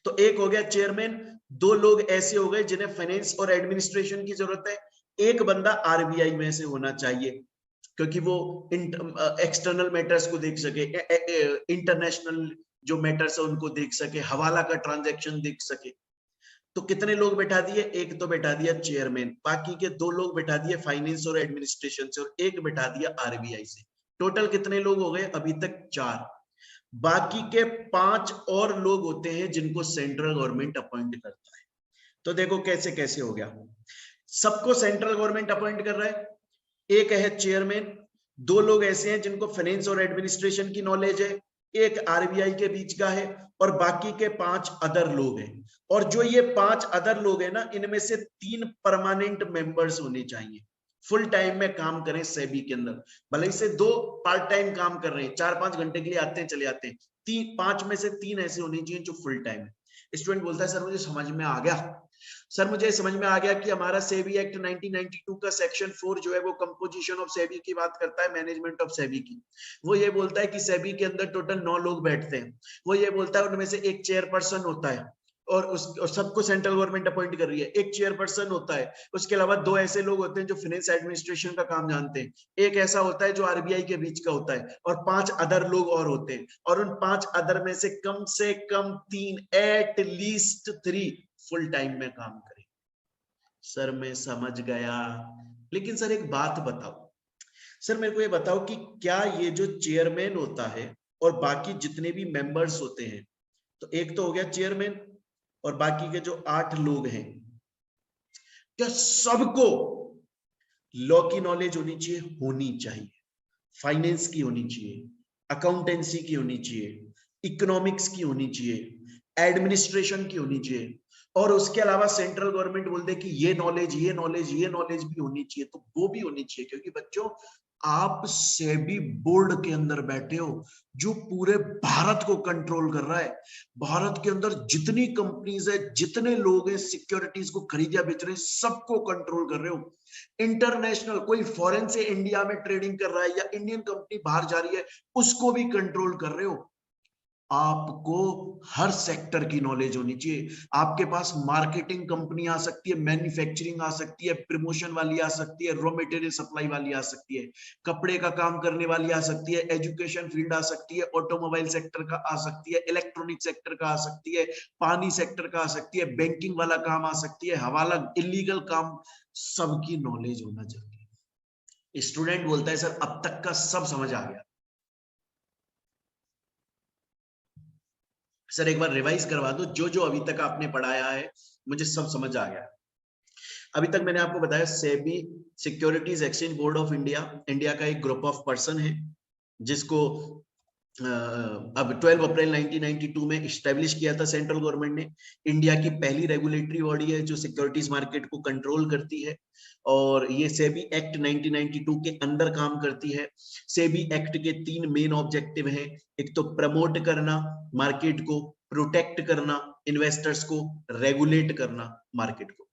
तो एक हो गया चेयरमैन, 2 लोग ऐसे हो गए जिन्हें फाइनेंस और एडमिनिस्ट्रेशन की जरूरत है, एक बंदा आरबीआई में से होना चाहिए क्योंकि वो एक्सटर्नल मैटर्स को देख सके, इंटरनेशनल जो मैटर्स है उनको देख सके, हवाला का ट्रांजैक्शन देख सके। तो कितने लोग बैठा दिए? एक तो बैठा दिया चेयरमैन, बाकी के 2 लोग बैठा दिए फाइनेंस और एडमिनिस्ट्रेशन से, और एक बैठा दिया आरबीआई से। टोटल कितने लोग हो गए अभी तक? 4। बाकी के 5 और लोग होते हैं जिनको सेंट्रल गवर्नमेंट अपॉइंट करता है। तो देखो कैसे कैसे हो गया, सबको सेंट्रल गवर्नमेंट अपॉइंट कर रहा है, एक है चेयरमैन, 2 लोग ऐसे हैं जिनको फाइनेंस और एडमिनिस्ट्रेशन की नॉलेज है, एक आरबीआई के बीच का है, और बाकी के 5 अदर लोग हैं। और जो ये 5 अदर लोग हैं ना, इनमें से 3 परमानेंट मेंबर्स होने चाहिए, फुल टाइम में काम करें सेबी के अंदर। भले से 2 पार्ट टाइम काम कर रहे हैं, 4-5 घंटे के लिए आते हैं चले जाते हैं, 5 में से 3 ऐसे होने चाहिए जो फुल टाइम है। स्टूडेंट बोलता है सर मुझे समझ में आ गया, सर मुझे समझ में आ गया कि हमारा सेबी एक्ट 1992 का सेक्शन 4 जो है वो कंपोजिशन ऑफ सेबी की बात करता है, मैनेजमेंट ऑफ सेबी की। वो ये बोलता है कि सेबी के अंदर टोटल 9 लोग बैठते हैं, वो ये बोलता है उनमें से एक चेयरपर्सन होता है, और सबको सेंट्रल गवर्नमेंट अपॉइंट कर रही है, एक चेयरपर्सन होता है, उसके अलावा 2 ऐसे लोग होते हैं जो फाइनेंस एडमिनिस्ट्रेशन का काम जानते हैं, एक ऐसा होता है जो आरबीआई के बीच का होता है, और 5 अदर लोग और होते हैं, और उन 5 अदर में से कम 3, एट लीस्ट 3 फुल टाइम में काम करें। सर मैं समझ गया, लेकिन सर एक बात बताओ, सर मेरे को ये बताओ कि क्या ये जो चेयरमैन होता है और बाकी जितने भी मेंबर्स होते हैं, तो एक तो हो गया चेयरमैन और बाकी के जो 8 लोग हैं, क्या सबको लॉ की नॉलेज होनी चाहिए? होनी चाहिए। फाइनेंस की होनी चाहिए, अकाउंटेंसी की होनी चाहिए, इकोनॉमिक्स की होनी चाहिए, एडमिनिस्ट्रेशन की होनी चाहिए, और उसके अलावा सेंट्रल गवर्नमेंट बोल दे कि ये नॉलेज भी होनी चाहिए, तो वो भी होनी चाहिए। क्योंकि बच्चों आप सेबी बोर्ड के अंदर बैठे हो जो पूरे भारत को कंट्रोल कर रहा है। भारत के अंदर जितनी कंपनीज है, जितने लोग हैं सिक्योरिटीज को खरीद या बेच रहे हैं, सबको कंट्रोल कर रहे हो। इंटरनेशनल कोई फॉरेन से इंडिया में ट्रेडिंग कर रहा है या इंडियन कंपनी बाहर जा रही है, उसको भी कंट्रोल कर रहे हो। आपको हर सेक्टर की नॉलेज होनी चाहिए। आपके पास मार्केटिंग कंपनी आ सकती है, मैन्युफैक्चरिंग आ सकती है, प्रमोशन वाली आ सकती है, रॉ मटेरियल सप्लाई वाली आ सकती है, कपड़े का काम करने वाली आ सकती है, एजुकेशन फील्ड आ सकती है, ऑटोमोबाइल सेक्टर का आ सकती है, इलेक्ट्रॉनिक सेक्टर का आ सकती है, पानी सेक्टर का आ सकती है, बैंकिंग वाला काम आ सकती है, हवाला इलीगल काम, सबकी नॉलेज होना चाहिए। स्टूडेंट बोलता है सर अब तक का सब समझ आ गया। सर एक बार रिवाइज करवा दो, जो जो अभी तक आपने पढ़ाया है मुझे सब समझ आ गया। अभी तक मैंने आपको बताया SEBI securities exchange board of India, India का एक ग्रुप ऑफ पर्सन है जिसको अब 12 अप्रैल 1992 में इस्टेब्लिश किया था सेंट्रल गवर्नमेंट ने। इंडिया की पहली रेगुलेटरी बॉडी है जो सिक्योरिटीज मार्केट को कंट्रोल करती है, और ये सेबी एक्ट 1992 के अंदर काम करती है। सेबी एक्ट के 3 मेन ऑब्जेक्टिव हैं, एक तो प्रमोट करना मार्केट को, प्रोटेक्ट करना इन्वेस्टर्स को, रेगुलेट करना मार्केट को।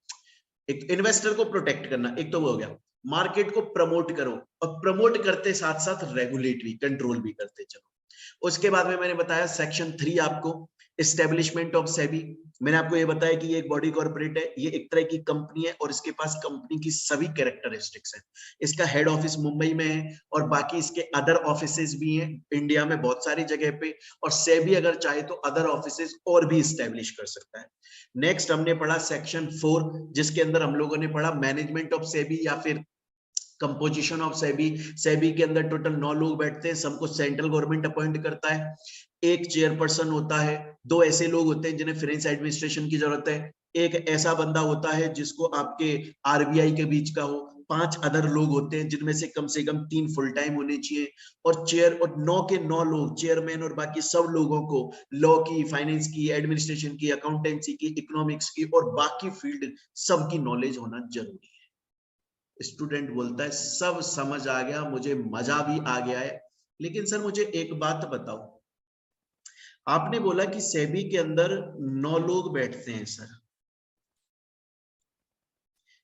एक इन्वेस्टर को प्रोटेक्ट करना, एक तो वो हो गया। मार्केट को प्रमोट करो, और प्रमोट करते साथ साथ रेगुलेट भी, कंट्रोल भी करते चलो। उसके बाद में मैंने बताया सेक्शन 3 आपको, एस्टेब्लिशमेंट ऑफ सेबी। मैंने आपको ये बताया कि ये एक बॉडी कॉर्पोरेट है, ये एक तरह की कंपनी है, और इसके पास कंपनी की सभी कैरेक्टरिस्टिक्स हैं। इसका हेड ऑफिस मुंबई में है, और बाकी इसके अदर ऑफिसेज भी हैं इंडिया में बहुत सारी जगह पे, और सेबी अगर चाहे तो अदर ऑफिसेज और भी इस्टेब्लिश कर सकता है। नेक्स्ट हमने पढ़ा सेक्शन 4, जिसके अंदर हम लोगों ने पढ़ा मैनेजमेंट ऑफ सेबी, या फिर कंपोजिशन ऑफ सेबी, सेबी के अंदर टोटल 9 लोग बैठते हैं, सबको सेंट्रल गवर्नमेंट अपॉइंट करता है, एक चेयरपर्सन होता है, 2 ऐसे लोग होते हैं जिन्हें फाइनेंस एडमिनिस्ट्रेशन की जरूरत है, एक ऐसा बंदा होता है जिसको आपके आरबीआई के बीच का हो, 5 अदर लोग होते हैं जिनमें से कम 3 फुल टाइम होने चाहिए, और चेयर और 9 के 9 लोग, चेयरमैन और बाकी सब लोगों को लॉ की, फाइनेंस की, एडमिनिस्ट्रेशन की, अकाउंटेंसी की, इकोनॉमिक्स की और बाकी फील्ड सबकी नॉलेज होना जरूरी है। स्टूडेंट बोलता है सब समझ आ गया, मुझे मजा भी आ गया है, लेकिन सर मुझे एक बात बताओ, आपने बोला कि सेबी के अंदर 9 लोग बैठते हैं सर,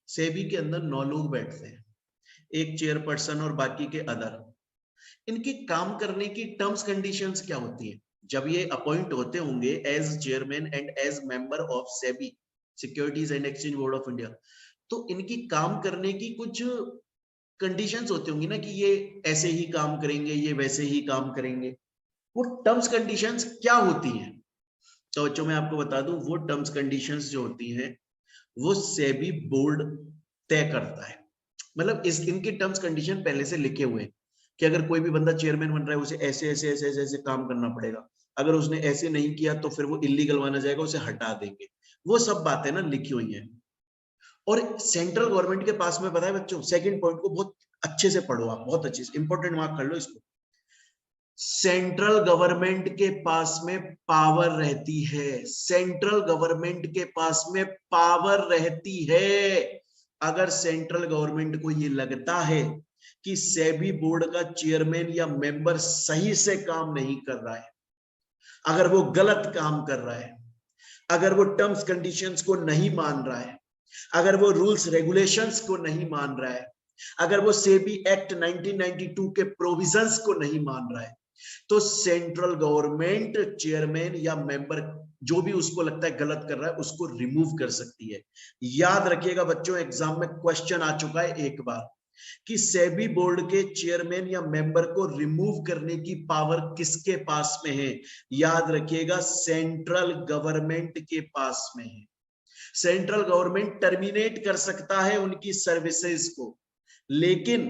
सेबी के अंदर 9 लोग बैठते हैं, एक चेयरपर्सन और बाकी के अदर, इनके काम करने की टर्म्स कंडीशंस क्या होती है? जब ये अपॉइंट होते होंगे as chairman and as member of SEBI, securities and exchange board of India, तो इनकी काम करने की कुछ कंडीशंस होती होंगी ना, कि ये ऐसे ही काम करेंगे, ये वैसे ही काम करेंगे, वो टर्म्स कंडीशंस क्या होती हैं? तो बच्चों मैं आपको बता दूं, वो टर्म्स कंडीशंस जो होती हैं वो सेबी बोर्ड तय करता है। मतलब इस इनके टर्म्स कंडीशन पहले से लिखे हुए हैं कि अगर कोई भी बंदा चेयरमैन बन रहा है उसे ऐसे ऐसे ऐसे ऐसे ऐसे काम करना पड़ेगा, अगर उसने ऐसे नहीं किया तो फिर वो इलीगल माना जाएगा, उसे हटा देंगे, वो सब बातें ना लिखी हुई हैं। और सेंट्रल गवर्नमेंट के पास में, पता है बच्चों, सेकंड पॉइंट को बहुत अच्छे से पढ़ो आप, बहुत अच्छे से, इंपॉर्टेंट मार्क कर लो इसको, सेंट्रल गवर्नमेंट के पास में पावर रहती है, सेंट्रल गवर्नमेंट के पास में पावर रहती है। अगर सेंट्रल गवर्नमेंट को ये लगता है कि सेबी बोर्ड का चेयरमैन या मेंबर सही से काम नहीं कर रहा है, अगर वो गलत काम कर रहा है, अगर वो टर्म्स कंडीशंस को नहीं मान रहा है, अगर वो रूल्स रेगुलेशंस को नहीं मान रहा है, अगर वो सेबी एक्ट 1992 के प्रोविजंस को नहीं मान रहा है, तो सेंट्रल गवर्नमेंट चेयरमैन या मेंबर जो भी उसको लगता है गलत कर रहा है उसको रिमूव कर सकती है। याद रखिएगा बच्चों, एग्जाम में क्वेश्चन आ चुका है एक बार कि सेबी बोर्ड के चेयरमैन या मेंबर को रिमूव करने की पावर किसके पास में है? याद रखिएगा, सेंट्रल गवर्नमेंट के पास में है। सेंट्रल गवर्नमेंट टर्मिनेट कर सकता है उनकी सर्विसेज को, लेकिन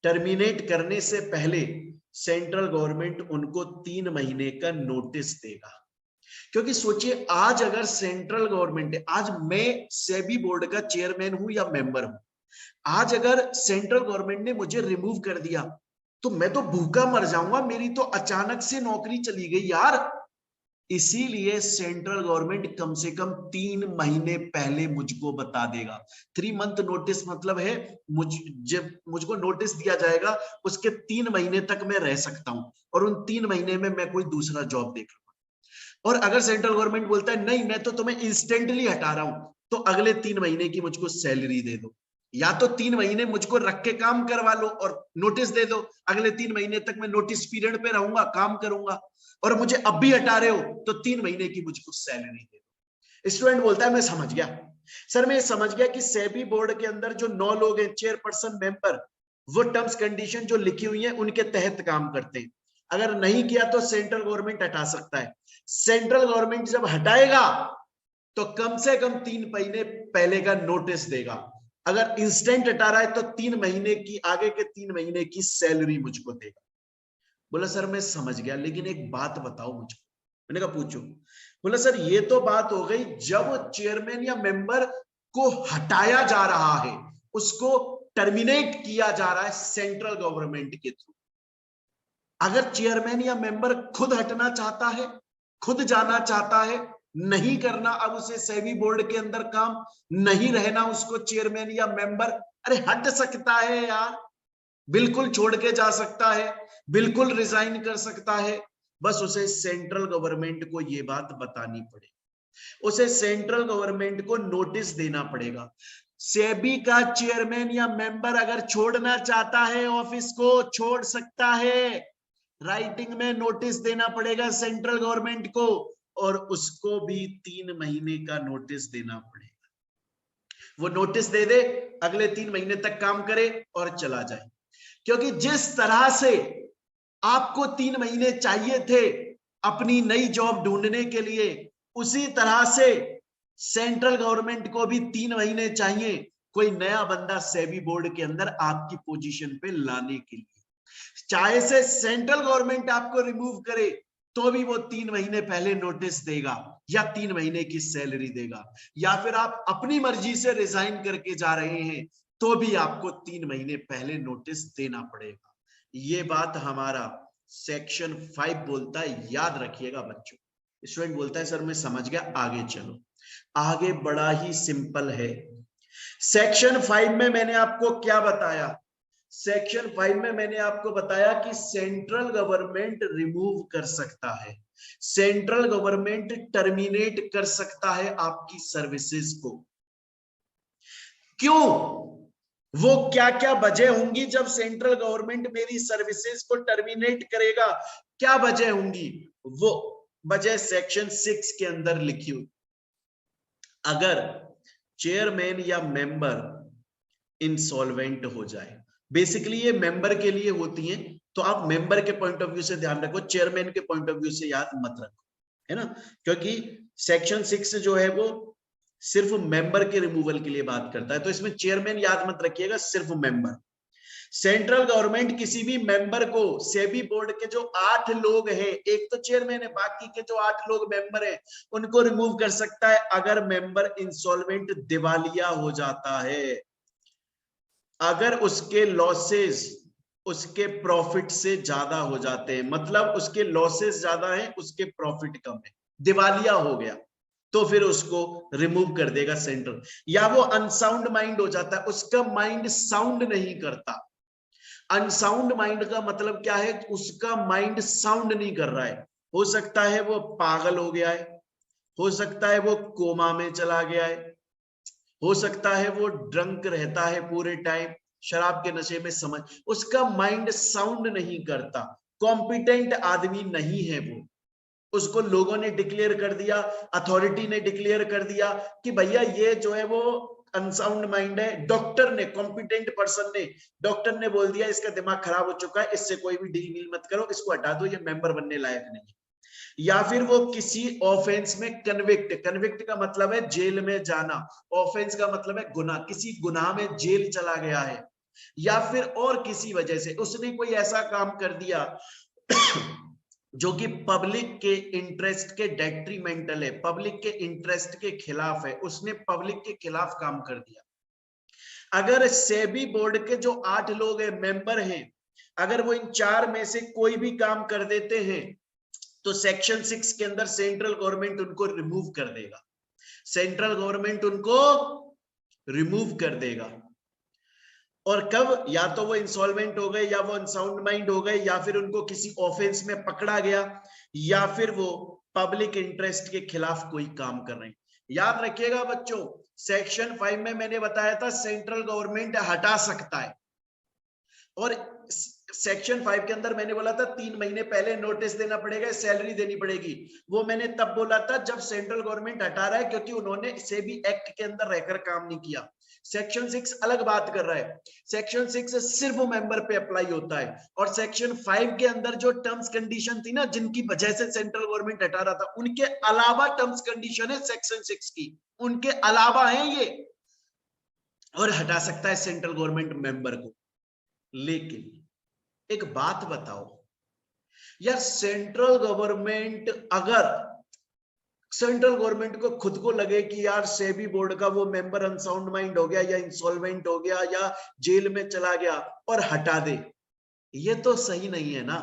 टर्मिनेट करने से पहले सेंट्रल गवर्नमेंट उनको 3 महीने का नोटिस देगा। क्योंकि सोचिए, आज अगर सेंट्रल गवर्नमेंट, आज मैं सेबी बोर्ड का चेयरमैन हूं या मेंबर हूं, आज अगर सेंट्रल गवर्नमेंट ने मुझे रिमूव कर दिया तो मैं तो भूखा मर जाऊंगा, मेरी तो अचानक से नौकरी चली गई यार। इसीलिए सेंट्रल गवर्नमेंट कम से कम 3 महीने पहले मुझको बता देगा। 3 मंथ नोटिस मतलब है जब मुझको नोटिस दिया जाएगा उसके 3 महीने तक मैं रह सकता हूं, और उन 3 महीने में मैं कोई दूसरा जॉब देख लूंगा। और अगर सेंट्रल गवर्नमेंट बोलता है नहीं मैं तो तुम्हें इंस्टेंटली हटा रहा हूं, तो अगले 3 महीने की मुझको सैलरी दे दो, या तो 3 महीने मुझको रख के काम करवा लो और नोटिस दे दो, अगले 3 महीने तक मैं नोटिस पीरियड पे रहूंगा, काम करूंगा, और मुझे अब भी हटा रहे हो तो 3 महीने की मुझको सैलरी दे दो। स्टूडेंट बोलता है मैं समझ गया सर, मैं समझ गया कि सेबी बोर्ड के अंदर जो 9 लोग हैं, चेयरपर्सन, मेंबर, वो टर्म्स कंडीशन जो लिखी हुई है उनके तहत काम करते हैं, अगर नहीं किया तो सेंट्रल गवर्नमेंट हटा सकता है। सेंट्रल गवर्नमेंट जब हटाएगा तो कम से कम 3 महीने पहले का नोटिस देगा, अगर इंस्टेंट हटा रहा है तो 3 महीने की, आगे के 3 महीने की सैलरी मुझको देगा। बोला सर मैं समझ गया, लेकिन एक बात बताओ मुझको। मैंने कहा पूछो। बोला सर ये तो बात हो गई जब चेयरमैन या मेंबर को हटाया जा रहा है, उसको टर्मिनेट किया जा रहा है सेंट्रल गवर्नमेंट के थ्रू। अगर चेयरमैन या मेंबर खुद हटना चाहता है, खुद जाना चाहता है, नहीं करना अब उसे सेबी बोर्ड के अंदर काम, नहीं रहना उसको चेयरमैन या मेंबर, अरे हट सकता है यार, बिल्कुल छोड़ के जा सकता है, बिल्कुल रिजाइन कर सकता है। बस उसे सेंट्रल गवर्नमेंट को यह बात बतानी पड़ेगी, उसे सेंट्रल गवर्नमेंट को नोटिस देना पड़ेगा। सेबी का चेयरमैन या मेंबर अगर छोड़ना चाहता है ऑफिस को, छोड़ सकता है, राइटिंग में नोटिस देना पड़ेगा सेंट्रल गवर्नमेंट को, और उसको भी 3 महीने का नोटिस देना पड़ेगा। वो नोटिस दे दे, अगले 3 महीने तक काम करे और चला जाए। क्योंकि जिस तरह से आपको 3 महीने चाहिए थे अपनी नई जॉब ढूंढने के लिए, उसी तरह से सेंट्रल गवर्नमेंट को भी 3 महीने चाहिए कोई नया बंदा सेबी बोर्ड के अंदर आपकी पोजीशन पे लाने के लिए। चाहे से सेंट्रल गवर्नमेंट आपको रिमूव करे तो भी वो 3 महीने पहले नोटिस देगा या 3 महीने की सैलरी देगा, या फिर आप अपनी मर्जी से रिजाइन करके जा रहे हैं तो भी आपको 3 महीने पहले नोटिस देना पड़ेगा। ये बात हमारा सेक्शन 5 बोलता है, याद रखिएगा बच्चों। स्टूडेंट बोलता है सर मैं समझ गया, आगे चलो। आगे बड़ा ही सिंपल है। सेक्शन 5 में मैंने आपको क्या बताया? सेक्शन 5 में मैंने आपको बताया कि सेंट्रल गवर्नमेंट रिमूव कर सकता है, सेंट्रल गवर्नमेंट टर्मिनेट कर सकता है आपकी सर्विसेज को। क्यों? वो क्या क्या वजह होंगी जब सेंट्रल गवर्नमेंट मेरी सर्विसेज को टर्मिनेट करेगा, क्या वजह होंगी? वो वजह सेक्शन 6 के अंदर लिखी हुई। अगर चेयरमैन या मेंबर इंसॉल्वेंट हो जाए, बेसिकली ये मेंबर के लिए होती हैं, तो आप मेंबर के पॉइंट ऑफ व्यू से ध्यान रखो, चेयरमैन के पॉइंट ऑफ व्यू से याद मत रखो, है ना, क्योंकि सेक्शन 6 जो है वो सिर्फ मेंबर के रिमूवल के लिए बात करता है, तो इसमें चेयरमैन याद मत रखिएगा, सिर्फ मेंबर। सेंट्रल गवर्नमेंट किसी भी मेंबर को, सेबी बोर्ड के जो 8 लोग हैं, एक तो चेयरमैन है, बाकी के जो 8 लोग मेंबर हैं उनको रिमूव कर सकता है अगर मेंबर इंसॉल्वेंट, दिवालिया हो जाता है, अगर उसके लॉसेस उसके प्रॉफिट से ज्यादा हो जाते हैं, मतलब उसके लॉसेस ज्यादा हैं, उसके प्रॉफिट कम है, दिवालिया हो गया, तो फिर उसको रिमूव कर देगा सेंट्रल। या वो अनसाउंड माइंड हो जाता है, उसका माइंड साउंड नहीं करता। अनसाउंड माइंड का मतलब क्या है? उसका माइंड साउंड नहीं कर रहा है, हो सकता है वो पागल हो गया है, हो सकता है वो कोमा में चला गया है, हो सकता है वो ड्रंक रहता है पूरे टाइम, शराब के नशे में, समझ, उसका माइंड साउंड नहीं करता, कॉम्पिटेंट आदमी नहीं है वो, उसको लोगों ने डिक्लेयर कर दिया, अथॉरिटी ने डिक्लेयर कर दिया कि भैया ये जो है वो अनसाउंड माइंड है, डॉक्टर ने, कॉम्पिटेंट पर्सन ने, डॉक्टर ने बोल दिया इसका दिमाग खराब हो चुका है, इससे कोई भी डील मत करो, इसको हटा दो, ये मेंबर बनने लायक नहीं। या फिर वो किसी ऑफेंस में कन्विक्ट, कन्विक्ट का मतलब है जेल में जाना, ऑफेंस का मतलब है गुनाह, किसी गुनाह में जेल चला गया है, या फिर और किसी वजह से उसने कोई ऐसा काम कर दिया जो कि पब्लिक के इंटरेस्ट के डेट्रीमेंटल है, पब्लिक के इंटरेस्ट के खिलाफ है, उसने पब्लिक के खिलाफ काम कर दिया। अगर सेबी बोर्ड के जो 8 लोग हैं, मेंबर हैं, अगर वो इन 4 में से कोई भी काम कर देते हैं तो सेक्शन 6 के अंदर सेंट्रल गवर्नमेंट उनको रिमूव कर देगा, सेंट्रल गवर्नमेंट उनको रिमूव कर देगा। और कब? या तो वो इंसॉल्वेंट हो गए, या वो अनसाउंड माइंड हो गए, या फिर उनको किसी ऑफेंस में पकड़ा गया, या फिर वो पब्लिक इंटरेस्ट के खिलाफ कोई काम कर रहे हैं। याद रखिएगा बच्चों, सेक्शन 5 में मैंने बताया था सेंट्रल गवर्नमेंट हटा सकता है, और सेक्शन 5 के अंदर मैंने बोला था 3 महीने पहले नोटिस देना पड़ेगा, सैलरी देनी पड़ेगी। वो मैंने तब बोला था जब सेंट्रल गवर्नमेंट हटा रहा है, क्योंकि उन्होंने सेबी एक्ट के अंदर रहकर काम नहीं किया। सेक्शन 6 अलग बात कर रहा है, सेक्शन 6 सिर्फ मेंबर पे अप्लाई होता है, और सेक्शन 5 के अंदर जो टर्म्स कंडीशन थी ना, जिनकी वजह से सेंट्रल गवर्नमेंट हटा रहा था, उनके अलावा टर्म्स कंडीशन है सेक्शन 6 की, उनके अलावा है ये, और हटा सकता है सेंट्रल गवर्नमेंट मेंबर को। लेकिन एक बात बताओ यार, सेंट्रल गवर्नमेंट, अगर सेंट्रल गवर्नमेंट को खुद को लगे कि यार सेबी बोर्ड का वो मेंबर अनसाउंड माइंड हो गया, या इंसॉल्वेंट हो गया, या जेल में चला गया, और हटा दे, ये तो सही नहीं है ना।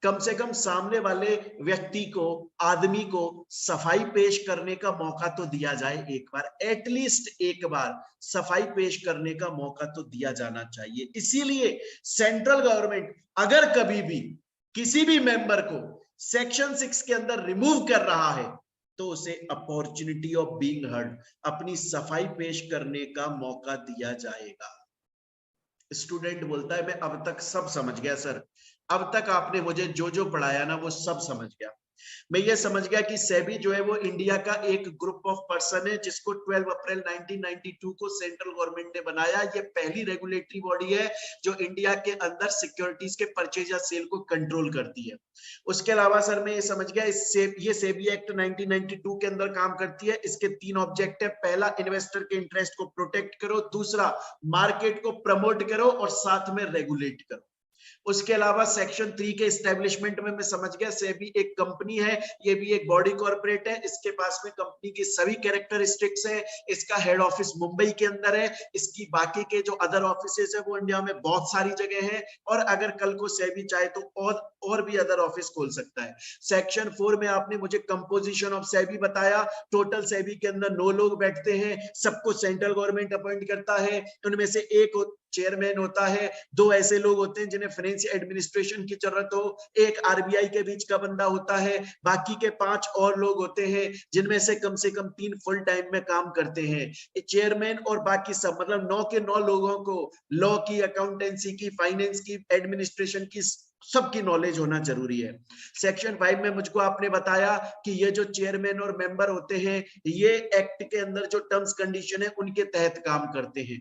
कम से कम सामने वाले व्यक्ति को, आदमी को सफाई पेश करने का मौका तो दिया जाए, एक बार, एटलीस्ट एक बार सफाई पेश करने का मौका तो दिया जाना चाहिए। इसीलिए सेंट्रल गवर्नमेंट अगर कभी भी किसी भी मेंबर को सेक्शन 6 के अंदर रिमूव कर रहा है तो उसे अपॉर्चुनिटी ऑफ बीइंग हर्ड, अपनी सफाई पेश करने का मौका दिया जाएगा। स्टूडेंट बोलता है मैं अब तक सब समझ गया सर, अब तक आपने मुझे जो जो पढ़ाया ना वो सब समझ गया, मैं ये समझ गया कि सेबी जो है वो इंडिया का एक ग्रुप ऑफ पर्सन है जिसको 12 अप्रैल 1992 को सेंट्रल गवर्नमेंट ने बनाया। ये पहली रेगुलेटरी बॉडी है जो इंडिया के अंदर सिक्योरिटीज के परचेज या सेल को कंट्रोल करती है। उसके अलावा सर मैं ये समझ गया ये सेबी एक्ट 1992 के अंदर काम करती है। इसके 3 ऑब्जेक्ट है। पहला, इन्वेस्टर के इंटरेस्ट को प्रोटेक्ट करो। दूसरा, मार्केट को प्रमोट करो। और साथ में रेगुलेट करो। उसके अलावा सेक्शन 3 के एस्टेब्लिशमेंट में मैं समझ गया सेबी एक कंपनी है, ये भी एक बॉडी कॉर्पोरेट है। इसके पास में कंपनी की सभी कैरेक्टरिस्टिक्स है। इसका हेड ऑफिस मुंबई के अंदर है। इसकी बाकी के जो अदर ऑफिसेज है वो इंडिया में बहुत सारी जगह है। और अगर कल को सेबी चाहे तो और भी अदर ऑफिस खोल सकता है। सेक्शन 4 में आपने मुझे कंपोजिशन ऑफ सेबी बताया। टोटल सेबी के अंदर 9 लोग बैठते हैं। सबको सेंट्रल गवर्नमेंट अपॉइंट करता है। उनमें से एक चेयरमैन होता है। 2 ऐसे लोग होते हैं जिन्हें फाइनेंस एडमिनिस्ट्रेशन की जरूरत हो। एक आरबीआई के बीच का बंदा होता है। बाकी के 5 और लोग होते हैं जिनमें से कम 3 फुल टाइम में काम करते हैं। चेयरमैन और बाकी सब मतलब 9 के 9 लोगों को लॉ की, अकाउंटेंसी की, फाइनेंस की, एडमिनिस्ट्रेशन की सबकी नॉलेज होना जरूरी है। सेक्शन 5 में मुझको आपने बताया कि ये जो चेयरमैन और मेंबर होते हैं ये एक्ट के अंदर जो टर्म्स कंडीशन है उनके तहत काम करते हैं।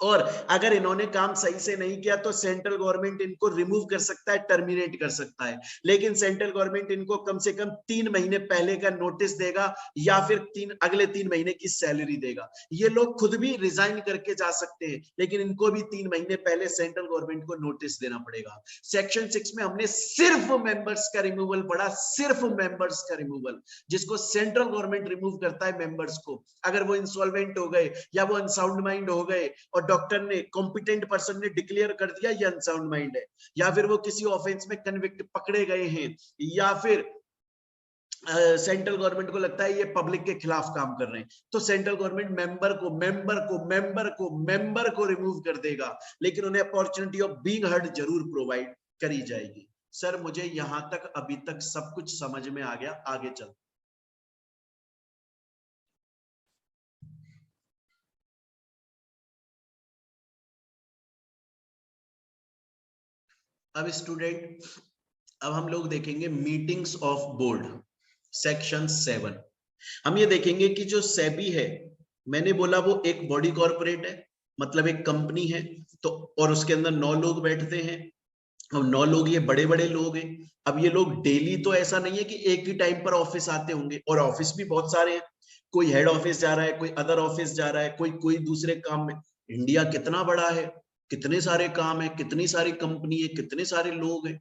और अगर इन्होंने काम सही से नहीं किया तो सेंट्रल गवर्नमेंट इनको रिमूव कर सकता है, टर्मिनेट कर सकता है। लेकिन सेंट्रल गवर्नमेंट इनको कम से कम 3 महीने पहले का नोटिस देगा या फिर अगले 3 महीने की सैलरी देगा। ये लोग खुद भी रिजाइन करके जा सकते हैं लेकिन इनको भी 3 महीने पहले सेंट्रल गवर्नमेंट को नोटिस देना पड़ेगा। सेक्शन 6 में हमने सिर्फ मेंबर्स का रिमूवल पढ़ा, सिर्फ मेंबर्स का रिमूवल, जिसको सेंट्रल गवर्नमेंट रिमूव करता है मेंबर्स को। अगर वो इंसॉल्वेंट हो गए या वो अनसाउंड माइंड हो गए और डॉक्टर ने, कॉम्पिटेंट पर्सन ने डिक्लेयर कर दिया ये अनसाउंड माइंड है, या फिर वो किसी ऑफेंस में कन्विक्ट पकड़े गए हैं, या फिर सेंट्रल गवर्नमेंट को लगता है ये पब्लिक के खिलाफ काम कर रहे हैं, तो सेंट्रल गवर्नमेंट मेंबर को रिमूव कर देगा। लेकिन उन्हें अपॉर्चुनिटी ऑफ बीइंग हर्ड जरूर प्रोवाइड करी जाएगी। सर मुझे यहां तक अभी तक सब कुछ समझ में आ गया, आगे चल। अब स्टूडेंट, अब हम लोग देखेंगे मीटिंग्स ऑफ बोर्ड, सेक्शन 7। हम ये देखेंगे कि जो सेबी है, मैंने बोला वो एक बॉडी कॉर्पोरेट है, मतलब एक कंपनी है, तो और उसके अंदर 9 लोग बैठते हैं। अब 9 लोग ये बड़े बड़े लोग हैं। अब ये लोग डेली तो ऐसा नहीं है कि एक ही टाइम पर ऑफिस आते होंगे, और ऑफिस भी बहुत सारे हैं। कोई हेड ऑफिस जा रहा है, कोई अदर ऑफिस जा रहा है, कोई दूसरे काम में। इंडिया कितना बड़ा है, कितने सारे काम है, कितनी सारी कंपनी है, कितने सारे लोग हैं।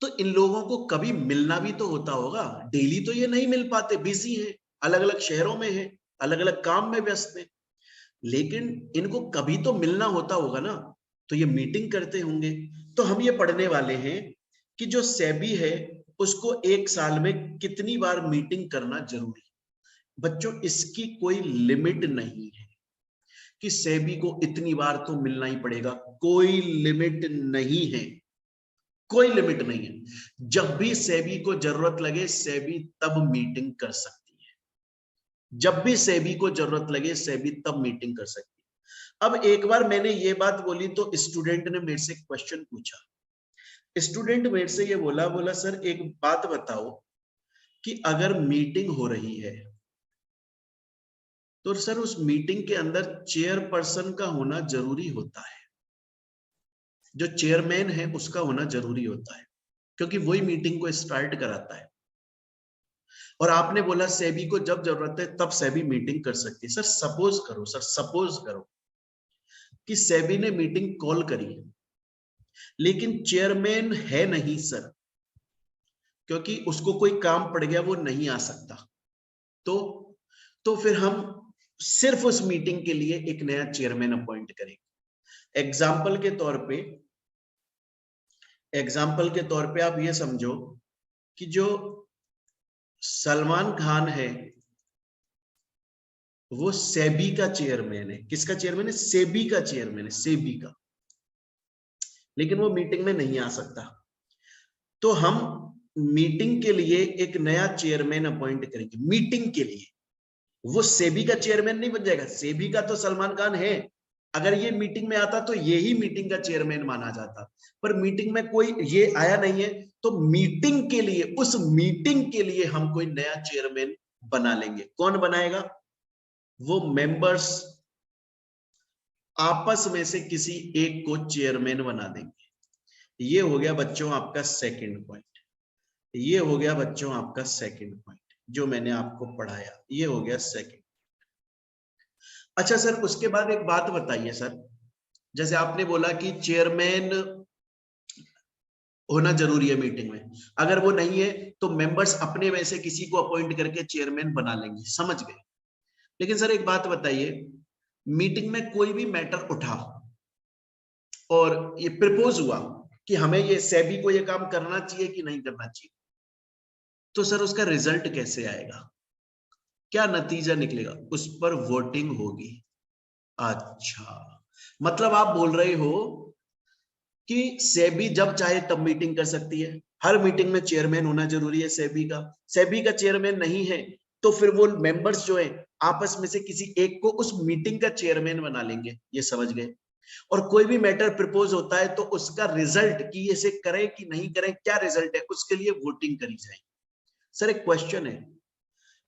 तो इन लोगों को कभी मिलना भी तो होता होगा। डेली तो ये नहीं मिल पाते, बिजी है, अलग अलग शहरों में है, अलग अलग काम में व्यस्त है। लेकिन इनको कभी तो मिलना होता होगा ना, तो ये मीटिंग करते होंगे। तो हम ये पढ़ने वाले हैं कि जो सेबी है उसको 1 साल में कितनी बार मीटिंग करना जरूरी है। बच्चों इसकी कोई लिमिट नहीं है कि सेबी को इतनी बार तो मिलना ही पड़ेगा, कोई लिमिट नहीं है, कोई लिमिट नहीं है। जब भी सेबी को जरूरत लगे सेबी तब मीटिंग कर सकती है, जब भी सेबी को जरूरत लगे सेबी तब मीटिंग कर सकती है। अब एक बार मैंने ये बात बोली तो स्टूडेंट ने मेरे से क्वेश्चन पूछा। स्टूडेंट मेरे से ये बोला सर एक बात बताओ कि अगर मीटिंग हो रही है तो सर उस मीटिंग के अंदर चेयरपर्सन का होना जरूरी होता है, जो चेयरमैन है उसका होना जरूरी होता है, क्योंकि वही मीटिंग को स्टार्ट कराता है। और आपने बोला सेबी को जब जरूरत है तब सेबी मीटिंग कर सकती है। सर सपोज करो कि सेबी ने मीटिंग कॉल करी लेकिन चेयरमैन है नहीं सर, क्योंकि उसको कोई काम पड़ गया, वो नहीं आ सकता, तो फिर हम सिर्फ उस मीटिंग के लिए एक नया चेयरमैन अपॉइंट करेंगे। एग्जाम्पल के तौर पे आप ये समझो कि जो सलमान खान है वो सेबी का चेयरमैन है। किसका चेयरमैन है? सेबी का चेयरमैन है, सेबी का। लेकिन वो मीटिंग में नहीं आ सकता, तो हम मीटिंग के लिए एक नया चेयरमैन अपॉइंट करेंगे। मीटिंग के लिए वो सेबी का चेयरमैन नहीं बन जाएगा, सेबी का तो सलमान खान है, अगर ये मीटिंग में आता तो ये ही मीटिंग का चेयरमैन माना जाता, पर मीटिंग में कोई ये आया नहीं है, तो मीटिंग के लिए, उस मीटिंग के लिए हम कोई नया चेयरमैन बना लेंगे। कौन बनाएगा? वो मेंबर्स आपस में से किसी एक को चेयरमैन बना देंगे। ये हो गया बच्चों आपका सेकंड पॉइंट। ये हो गया बच्चों आपका सेकंड पॉइंट जो मैंने आपको पढ़ाया, ये हो गया सेकंड। अच्छा सर, उसके बाद एक बात बताइए सर, जैसे आपने बोला कि चेयरमैन होना जरूरी है मीटिंग में, अगर वो नहीं है तो मेंबर्स अपने में से किसी को अपॉइंट करके चेयरमैन बना लेंगे, समझ गए। लेकिन सर एक बात बताइए, मीटिंग में कोई भी मैटर उठा और ये प्रपोज हुआ कि हमें ये सेबी को ये काम करना चाहिए कि नहीं करना चाहिए, तो सर उसका रिजल्ट कैसे आएगा, क्या नतीजा निकलेगा? उस पर वोटिंग होगी। अच्छा, मतलब आप बोल रहे हो कि सेबी जब चाहे तब मीटिंग कर सकती है, हर मीटिंग में चेयरमैन होना जरूरी है सेबी का। सेबी का चेयरमैन नहीं है तो फिर वो मेंबर्स जो है आपस में से किसी एक को उस मीटिंग का चेयरमैन बना लेंगे, ये समझ गए। और कोई भी मैटर प्रपोज होता है तो उसका रिजल्ट कि इसे करें कि नहीं करें, क्या रिजल्ट है, उसके लिए वोटिंग करी जाएगी। सर एक क्वेश्चन है,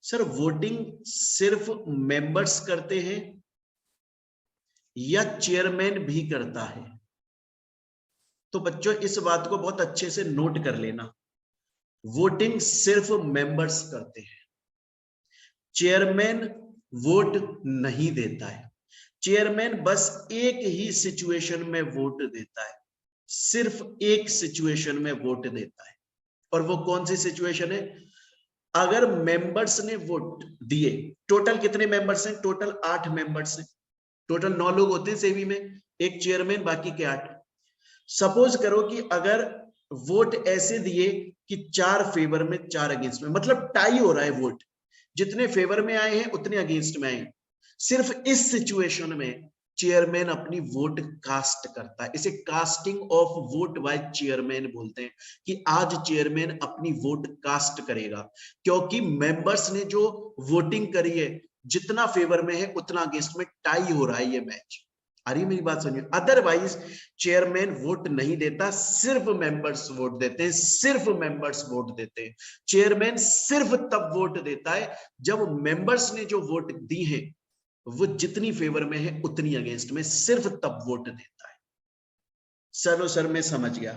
सर वोटिंग सिर्फ मेंबर्स करते हैं या चेयरमैन भी करता है? तो बच्चों इस बात को बहुत अच्छे से नोट कर लेना, वोटिंग सिर्फ मेंबर्स करते हैं, चेयरमैन वोट नहीं देता है। चेयरमैन बस एक ही सिचुएशन में वोट देता है, सिर्फ एक सिचुएशन में वोट देता है। और वो कौन सी सिचुएशन है? अगर मेंबर्स ने वोट दिए, टोटल कितने मेंबर्स हैं? टोटल 8 मेंबर्स हैं, टोटल 9 लोग होते हैं सेबी में, एक चेयरमैन बाकी के 8। सपोज करो कि अगर वोट ऐसे दिए कि 4 फेवर में 4 अगेंस्ट में, मतलब टाई हो रहा है वोट, जितने फेवर में आए हैं उतने अगेंस्ट में आए, सिर्फ इस सिचुएशन में चेयरमैन अपनी वोट कास्ट करता है। इसे casting of vote by chairman बोलते हैं कि आज चेयरमैन अपनी वोट कास्ट करेगा, क्योंकि मेंबर्स ने जो वोटिंग करी है जितना फेवर में है उतना अगेंस्ट में टाई हो रहा है ये मैच। अरे मेरी बात सुनिए, अदरवाइज चेयरमैन वोट नहीं देता, सिर्फ मेंबर्स वोट देते हैं, सिर्फ मेंबर्स वोट देते हैं। चेयरमैन सिर्फ तब वोट देता है जब मेंबर्स ने जो वोट दी है वो जितनी फेवर में है उतनी अगेंस्ट में, सिर्फ तब वोट देता है। चलो सर मैं समझ गया।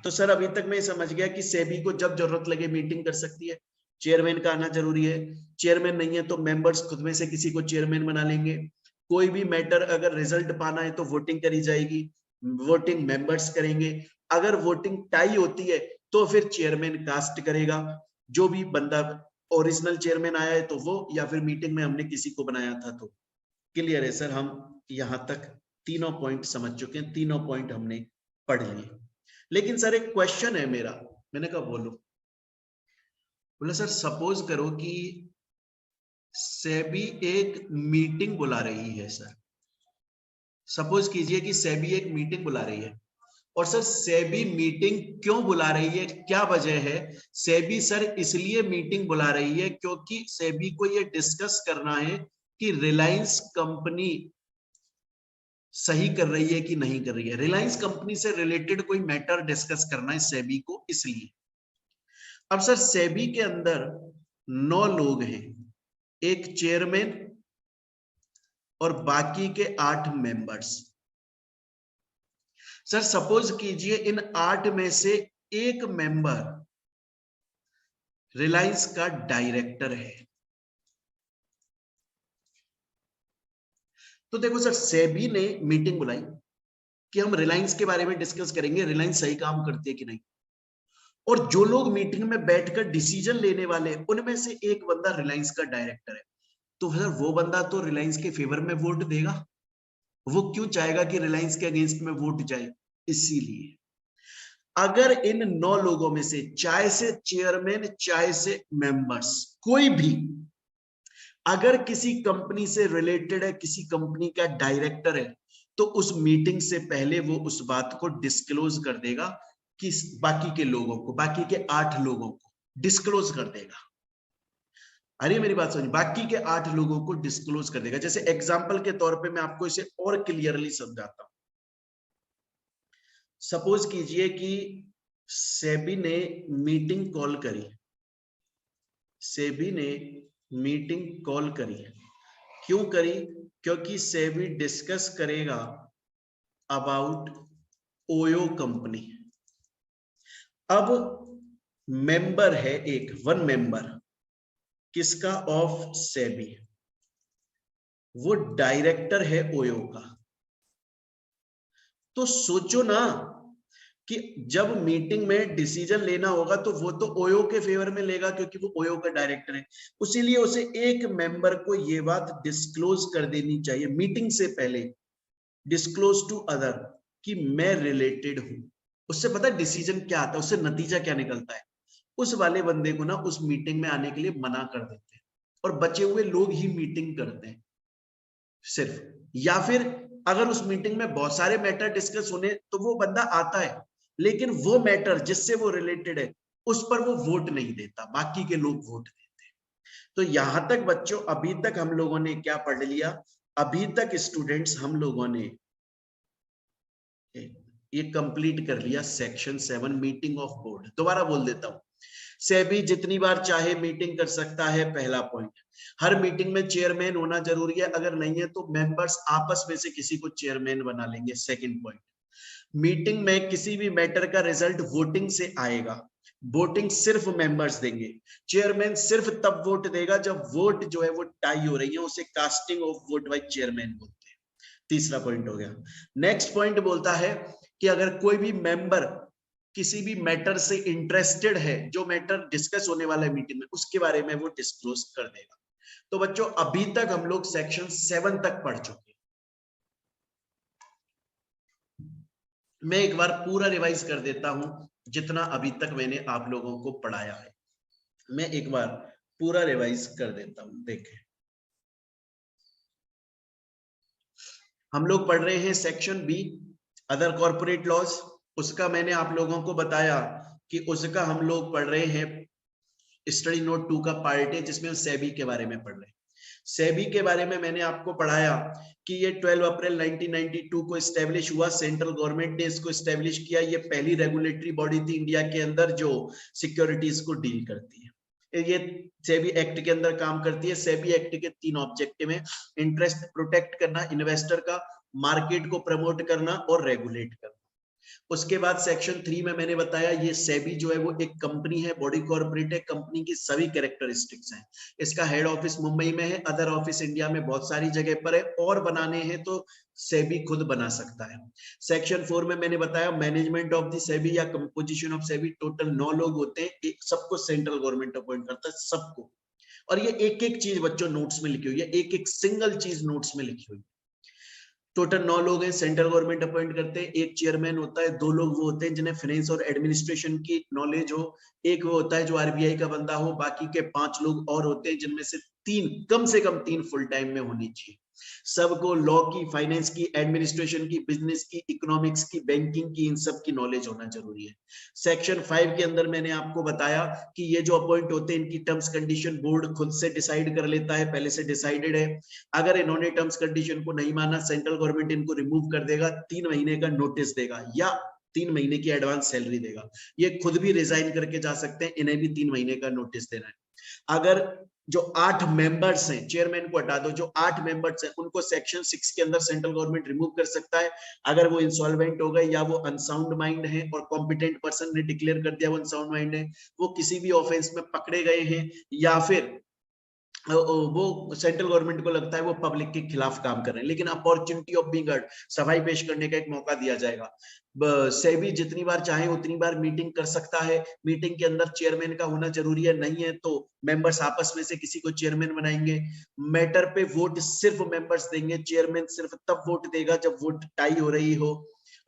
तो सर अभी तक मैं समझ गया कि सेबी को जब जरूरत लगे मीटिंग कर सकती है, चेयरमैन का आना जरूरी है, चेयरमैन नहीं है तो मेंबर्स खुद में से किसी को चेयरमैन बना लेंगे। कोई भी मैटर अगर रिजल्ट पाना है तो वोटिंग करी जाएगी, वोटिंग मेंबर्स करेंगे। अगर वोटिंग टाई होती है तो फिर चेयरमैन कास्ट करेगा, जो भी बंदा ओरिजिनल चेयरमैन आया है तो वो, या फिर मीटिंग में हमने किसी को बनाया था तो। क्लियर है सर, हम यहां तक तीनों पॉइंट समझ चुके हैं, तीनों पॉइंट हमने पढ़ लिए। लेकिन सर एक क्वेश्चन है मेरा, मैंने कहा बोलो। बोला सर सपोज करो कि सेबी एक मीटिंग बुला रही है सर, सपोज कीजिए कि सेबी एक मीटिंग बुला रही है, और सर सेबी मीटिंग क्यों बुला रही है, क्या वजह है? सेबी सर इसलिए मीटिंग बुला रही है क्योंकि सेबी को ये डिस्कस करना है कि रिलायंस कंपनी सही कर रही है कि नहीं कर रही है, रिलायंस कंपनी से रिलेटेड कोई मैटर डिस्कस करना है सेबी को, इसलिए। अब सर सेबी के अंदर 9 लोग हैं, एक चेयरमैन और बाकी के 8 मेंबर्स। सर सपोज कीजिए इन 8 में से एक मेंबर रिलायंस का डायरेक्टर है, तो देखो सर सेबी ने मीटिंग बुलाई कि हम रिलायंस के बारे में डिस्कस करेंगे, रिलायंस सही काम करती है कि नहीं। और जो लोग मीटिंग में बैठकर डिसीजन लेने वाले हैं उनमें से एक बंदा रिलायंस का डायरेक्टर है, तो सर वो बंदा तो रिलायंस के फेवर में वोट देगा, वो क्यों चाहेगा कि रिलायंस के अगेंस्ट में वोट जाए? इसीलिए अगर इन 9 लोगों में से चाहे से चेयरमैन चाहे से मेंबर्स कोई भी अगर किसी कंपनी से रिलेटेड है, किसी कंपनी का डायरेक्टर है, तो उस मीटिंग से पहले वो उस बात को डिस्क्लोज कर देगा कि बाकी के लोगों को, बाकी के 8 लोगों को डिस्क्लोज कर देगा। अरे मेरी बात समझ, बाकी के 8 लोगों को डिस्क्लोज कर देगा। जैसे एग्जांपल के तौर पे मैं आपको इसे और क्लियरली समझाता हूं। सपोज कीजिए कि सेबी ने मीटिंग कॉल करी, सेबी ने मीटिंग कॉल करी, क्यों करी? क्योंकि सेबी डिस्कस करेगा अबाउट ओयो कंपनी। अब मेंबर है एक, वन मेंबर किसका? ऑफ सेबी, वो डायरेक्टर है ओयो का। तो सोचो ना कि जब मीटिंग में डिसीजन लेना होगा तो वो तो ओयो के फेवर में लेगा क्योंकि वो ओयो का डायरेक्टर है। उसीलिए उसे एक मेंबर को ये बात डिस्क्लोज कर देनी चाहिए मीटिंग से पहले, डिस्क्लोज टू अदर, कि मैं रिलेटेड हूं। उससे पता है डिसीजन क्या आता है, उससे नतीजा क्या निकलता है? उस वाले बंदे को ना उस मीटिंग में आने के लिए मना कर देते हैं और बचे हुए लोग ही मीटिंग करते हैं सिर्फ। या फिर अगर उस मीटिंग में बहुत सारे मैटर डिस्कस होने तो वो बंदा आता है, लेकिन वो मैटर जिससे वो रिलेटेड है उस पर वो वोट नहीं देता, बाकी के लोग वोट देते हैं। तो यहां तक बच्चों अभी तक हम लोगों ने क्या पढ़ लिया? अभी तक स्टूडेंट्स हम लोगों ने ये कंप्लीट कर लिया सेक्शन 7 मीटिंग ऑफ बोर्ड। दोबारा बोल देता हूं, सेबी जितनी बार चाहे मीटिंग कर सकता है, पहला पॉइंट। हर मीटिंग में चेयरमैन होना जरूरी है, अगर नहीं है तो मेंबर्स आपस में से किसी को चेयरमैन बना लेंगे। सेकंड पॉइंट, मीटिंग में किसी भी मैटर का रिजल्ट वोटिंग से आएगा, वोटिंग सिर्फ मेंबर्स देंगे, चेयरमैन सिर्फ तब वोट देगा जब वोट जो है वो टाई हो रही है, उसे casting of vote by chairman बोलते हैं। तीसरा पॉइंट हो गया। नेक्स्ट पॉइंट बोलता है कि अगर कोई भी मेंबर किसी भी मैटर से इंटरेस्टेड है, जो मैटर डिस्कस होने वाला है मीटिंग में, उसके बारे में वो डिस्क्लोज कर देगा। तो बच्चों अभी तक हम लोग सेक्शन 7 तक पढ़ चुके हैं। मैं एक बार पूरा रिवाइज कर देता हूं जितना अभी तक मैंने आप लोगों को पढ़ाया है। मैं एक बार पूरा रिवाइज कर देता हूं। देखें, हम लोग पढ़ रहे हैं section B, other corporate laws. उसका मैंने आप लोगों को बताया कि उसका हम लोग पढ़ रहे हैं स्टडी नोट 2 का पार्ट है, जिसमें हम सेबी के बारे में पढ़ रहे हैं। सेबी के बारे में मैंने आपको पढ़ाया कि ये 12 अप्रैल 1992 को स्टैब्लिश हुआ, सेंट्रल गवर्नमेंट ने इसको स्टैब्लिश किया। ये पहली रेगुलेटरी बॉडी थी इंडिया के अंदर जो सिक्योरिटीज को डील करती है। ये सेबी एक्ट के अंदर काम करती है। सेबी एक्ट के 3 ऑब्जेक्टिव हैं: इंटरेस्ट प्रोटेक्ट करना इन्वेस्टर का, मार्केट को प्रमोट करना और रेगुलेट करना। उसके बाद सेक्शन 3 में मैंने बताया ये सेबी जो है वो एक कंपनी है, बॉडी कॉर्पोरेट है, कंपनी की सभी कैरेक्टरिस्टिक्स हैं। इसका हेड ऑफिस मुंबई में है, अदर ऑफिस इंडिया में बहुत सारी जगह पर है, और बनाने हैं तो सेबी खुद बना सकता है। सेक्शन 4 में मैंने बताया मैनेजमेंट ऑफ द सेबी या कंपोजिशन ऑफ सेबी, टोटल 9 लोग होते हैं, सबको सेंट्रल गवर्नमेंट अपॉइंट करता है, सबको। और ये एक एक चीज बच्चों नोट्स में लिखी हुई है, एक एक सिंगल चीज नोट्स में लिखी हुई है। टोटल 9 लोग हैं, सेंट्रल गवर्नमेंट अपॉइंट करते हैं, एक चेयरमैन होता है, 2 लोग वो होते हैं जिन्हें फाइनेंस और एडमिनिस्ट्रेशन की नॉलेज हो, एक वो होता है जो आरबीआई का बंदा हो, बाकी के 5 लोग और होते हैं जिनमें से 3 कम से कम 3 फुल टाइम में होनी चाहिए। सबको लॉ की, फाइनेंस की, एडमिनिस्ट्रेशन की, बिजनेस की, इकोनॉमिक्स की, बैंकिंग की, इन सब की नॉलेज होना जरूरी है। सेक्शन 5 के अंदर मैंने आपको बताया कि ये जो अपॉइंट होते हैं इनकी टर्म्स कंडीशन बोर्ड खुद से डिसाइड कर लेता है, पहले से डिसाइडेड है। अगर इन्होंने टर्म्स कंडीशन को नहीं माना, सेंट्रल गवर्नमेंट इनको रिमूव कर देगा, 3 महीने का नोटिस देगा या 3 महीने की एडवांस सैलरी देगा। ये खुद भी रिजाइन करके जा सकते हैं, इन्हें भी 3 महीने का नोटिस देना है। अगर जो 8 मेंबर्स हैं, चेयरमैन को हटा दो, जो 8 मेंबर्स हैं उनको सेक्शन 6 के अंदर सेंट्रल गवर्नमेंट रिमूव कर सकता है। अगर वो इंसॉल्वेंट हो गए या वो अनसाउंड माइंड है और कॉम्पिटेंट पर्सन ने डिक्लेयर कर दिया वो अनसाउंड माइंड है, वो किसी भी ऑफेंस में पकड़े गए हैं, या फिर वो सेंट्रल गवर्नमेंट को लगता है वो पब्लिक के खिलाफ काम कर रहे हैं, लेकिन अपॉर्चुनिटी ऑफ बीइंग हर्ड, सफाई पेश करने का एक मौका दिया जाएगा। सेबी जितनी बार चाहे उतनी बार मीटिंग कर सकता है। मीटिंग के अंदर चेयरमैन का होना जरूरी है, नहीं है तो मेंबर्स आपस में से किसी को चेयरमैन बनाएंगे। मैटर पे वोट सिर्फ मेंबर्स देंगे, चेयरमैन सिर्फ तब वोट देगा जब वोट टाई हो रही हो।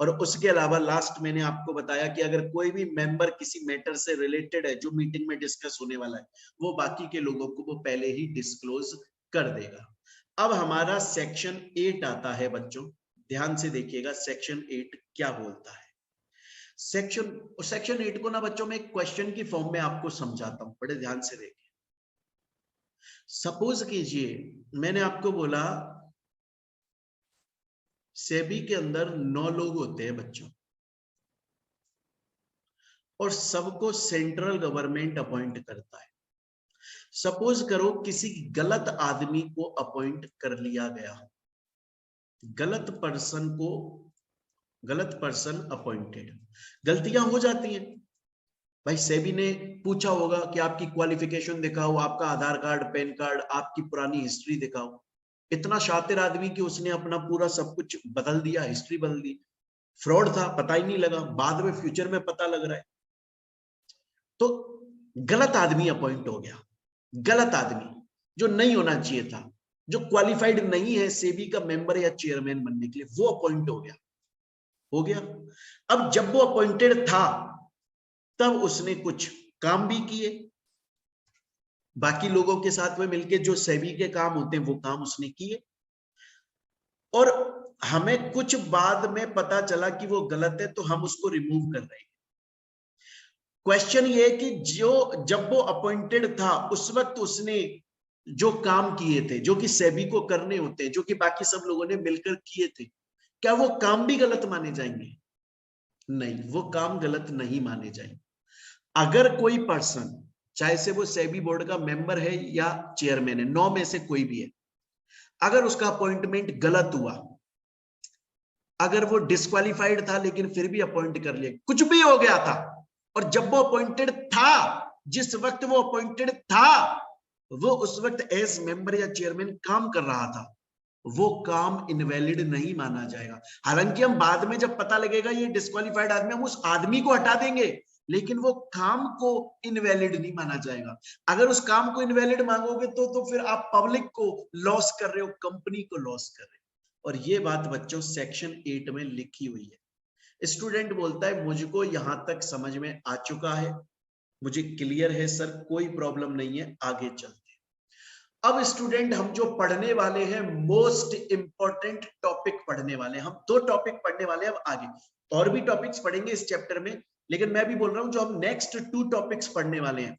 और उसके अलावा लास्ट मैंने आपको बताया कि अगर कोई भी मेंबर किसी मैटर से रिलेटेड है जो मीटिंग में डिस्कस होने वाला है, वो बाकी के लोगों को वो पहले ही डिस्क्लोज कर देगा। अब हमारा सेक्शन 8 आता है बच्चों, ध्यान से देखिएगा सेक्शन 8 क्या बोलता है। सेक्शन 8 को ना बच्चों में एक क्वेश्चन की फॉर्म में आपको समझाता हूं, बड़े ध्यान से देखिए। सपोज कीजिए मैंने आपको बोला सेबी के अंदर 9 लोग होते हैं बच्चों, और सबको सेंट्रल गवर्नमेंट अपॉइंट करता है। सपोज करो किसी गलत आदमी को अपॉइंट कर लिया गया, गलत पर्सन अपॉइंटेड। गलतियां हो जाती हैं भाई। सेबी ने पूछा होगा कि आपकी क्वालिफिकेशन दिखाओ, आपका आधार कार्ड, पैन कार्ड, आपकी पुरानी हिस्ट्री दिखाओ। इतना शातिर आदमी कि उसने अपना पूरा सब कुछ बदल दिया, हिस्ट्री बदल दी। फ्रॉड था, पता ही नहीं लगा, बाद में फ्यूचर में पता लग रहा है। तो गलत आदमी अपॉइंट हो गया, गलत आदमी जो नहीं होना चाहिए था, जो क्वालिफाइड नहीं है सेबी का मेंबर या चेयरमैन बनने के लिए, वो अपॉइंट हो गया। अब जब वो अपॉइंटेड था तब उसने कुछ काम भी किए, बाकी लोगों के साथ में मिलके जो सेबी के काम होते हैं वो काम उसने किए, और हमें कुछ बाद में पता चला कि वो गलत है तो हम उसको रिमूव कर रहे हैं। क्वेश्चन ये है कि जब वो अपॉइंटेड था उस वक्त उसने जो काम किए थे, जो कि सेबी को करने होते हैं, जो कि बाकी सब लोगों ने मिलकर किए थे, क्या वो काम भी गलत माने जाएंगे? नहीं, वो काम गलत नहीं माने जाएंगे। अगर कोई पर्सन, चाहे से वो सेबी बोर्ड का मेंबर है या चेयरमैन है, 9 में से कोई भी है, अगर उसका अपॉइंटमेंट गलत हुआ, अगर वो डिस्क्वालिफाइड था लेकिन फिर भी अपॉइंट कर लिया, कुछ भी हो गया था, और जब वो अपॉइंटेड था, जिस वक्त वो अपॉइंटेड था, वो उस वक्त एज मेंबर या चेयरमैन काम कर रहा था, वो काम इनवैलिड नहीं माना जाएगा। हालांकि हम बाद में जब पता लगेगा ये डिस्क्वालिफाइड आदमी, हम उस आदमी को हटा देंगे, लेकिन वो काम को इनवैलिड नहीं माना जाएगा। अगर उस काम को इनवैलिड मांगोगे तो फिर आप पब्लिक को लॉस कर रहे हो, कंपनी को लॉस कर रहे हो। और ये बात बच्चों सेक्शन 8 में लिखी हुई है। स्टूडेंट बोलता है मुझको यहां तक समझ में आ चुका है, मुझे क्लियर है सर, कोई प्रॉब्लम नहीं है, आगे चलते। अब स्टूडेंट हम जो पढ़ने वाले हैं, मोस्ट इंपॉर्टेंट टॉपिक पढ़ने वाले हैं। हम 2 टॉपिक पढ़ने वाले हैं अब आगे, और भी टॉपिक्स पढ़ेंगे इस चैप्टर में, लेकिन मैं भी बोल रहा हूं जो हम नेक्स्ट 2 टॉपिक्स पढ़ने वाले हैं,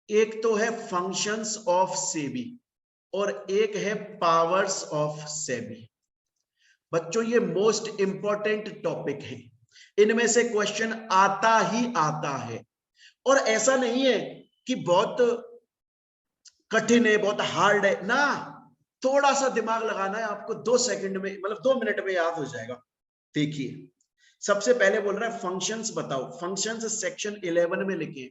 एक तो है फंक्शंस ऑफ सेबी और एक है पावर्स ऑफ सेबी। बच्चों ये मोस्ट इंपॉर्टेंट टॉपिक है, इनमें से क्वेश्चन आता ही आता है। और ऐसा नहीं है कि बहुत कठिन है, बहुत हार्ड है ना, थोड़ा सा दिमाग लगाना है आपको, 2 सेकंड में, मतलब 2 मिनट में याद हो जाएगा। देखिए सबसे पहले बोल रहा है फंक्शंस बताओ, फंक्शंस सेक्शन 11 में लिखे।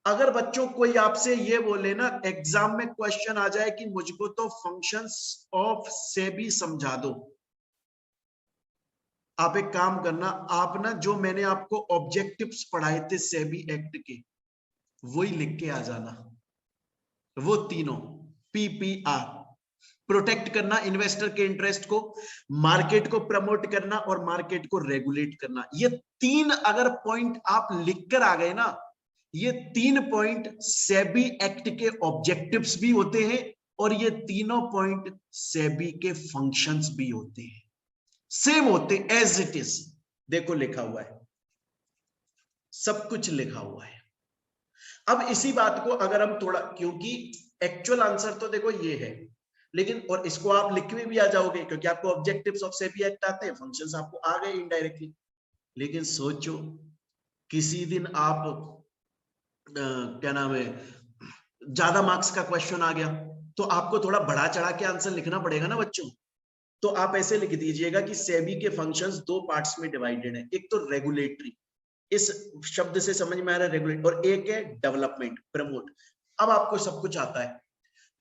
अगर बच्चों कोई आपसे ये बोले ना, एग्जाम में क्वेश्चन आ जाए कि मुझको तो फंक्शंस ऑफ सेबी समझा दो, आप एक काम करना, आप ना जो मैंने आपको ऑब्जेक्टिव्स पढ़ाए थे सेबी एक्ट के, वही लिख के आ जाना। वो तीनों पीपीआर, प्रोटेक्ट करना इन्वेस्टर के इंटरेस्ट को, मार्केट को प्रमोट करना और मार्केट को रेगुलेट करना, ये 3 अगर पॉइंट आप लिखकर आ गए ना, ये 3 पॉइंट सेबी एक्ट के ऑब्जेक्टिव्स भी होते हैं, और ये तीनों पॉइंट सेबी के फंक्शंस भी होते हैं, सेम होते एज इट इज। देखो लिखा हुआ है, सब कुछ लिखा हुआ है। अब इसी बात को अगर हम थोड़ा, क्योंकि एक्चुअल आंसर तो देखो ये है, लेकिन और इसको आप लिख में भी आ जाओगे क्योंकि आपको ऑब्जेक्टिव्स ऑफ सेबी एक्ट आते हैं, फंक्शंस आपको आ गए इनडायरेक्टली। लेकिन सोचो किसी दिन आप क्या नाम है, ज्यादा मार्क्स का क्वेश्चन आ गया, तो आपको थोड़ा बढ़ा चढ़ा के आंसर लिखना पड़ेगा ना बच्चों। तो आप ऐसे लिख दीजिएगा कि सेबी के फंक्शंस 2 पार्ट्स में डिवाइडेड है, एक तो रेगुलेटरी, इस शब्द से समझ में आ रहा है रेगुलेट, और एक है डेवलपमेंट, प्रमोट। अब आपको सब कुछ आता है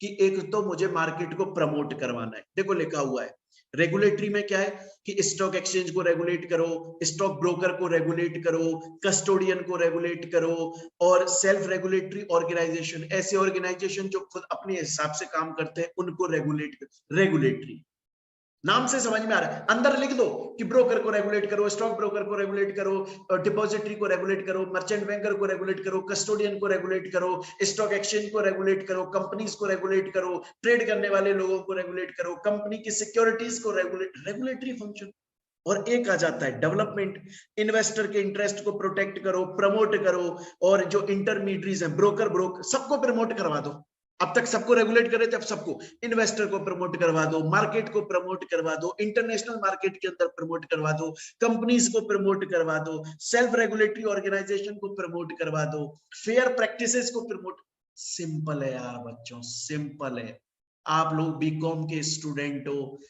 कि एक तो मुझे मार्केट को प्रमोट करवाना है, देखो लिखा हुआ है रेगुलेटरी में क्या है कि स्टॉक एक्सचेंज को रेगुलेट करो, स्टॉक ब्रोकर को रेगुलेट करो, कस्टोडियन को रेगुलेट करो, और सेल्फ रेगुलेटरी ऑर्गेनाइजेशन, ऐसे ऑर्गेनाइजेशन जो खुद अपने हिसाब से काम करते हैं उनको रेगुलेट, रेगुलेटरी नाम से समझ में आ रहा है। अंदर लिख दो कि ब्रोकर को रेगुलेट करो, स्टॉक ब्रोकर को रेगुलेट करो, डिपॉजिटरी को रेगुलेट करो, मर्चेंट बैंकर को रेगुलेट करो, कस्टोडियन को रेगुलेट करो, स्टॉक एक्सचेंज को रेगुलेट करो, कंपनीज को रेगुलेट करो, ट्रेड करने वाले लोगों को रेगुलेट करो, कंपनी की सिक्योरिटीज को रेगुलेट, रेगुलेटरी फंक्शन। और एक आ जाता है डेवलपमेंट, इन्वेस्टर के इंटरेस्ट को प्रोटेक्ट करो, प्रमोट करो, और जो इंटरमीडियरीज हैं, ब्रोकर सबको प्रमोट करवा दो। अब तक सबको रेगुलेट करे थे, अब सबको, इन्वेस्टर को प्रमोट करवा दो, मार्केट को प्रमोट करवा दो, इंटरनेशनल मार्केट के अंदर प्रमोट करवा दो, कंपनीज को प्रमोट करवा दो, सेल्फ रेगुलेटरी ऑर्गेनाइजेशन को प्रमोट करवा दो, फेयर प्रैक्टिसेस को प्रमोट। सिंपल है यार बच्चों, सिंपल है। आप लोग बीकॉम के स्टूडेंट हो,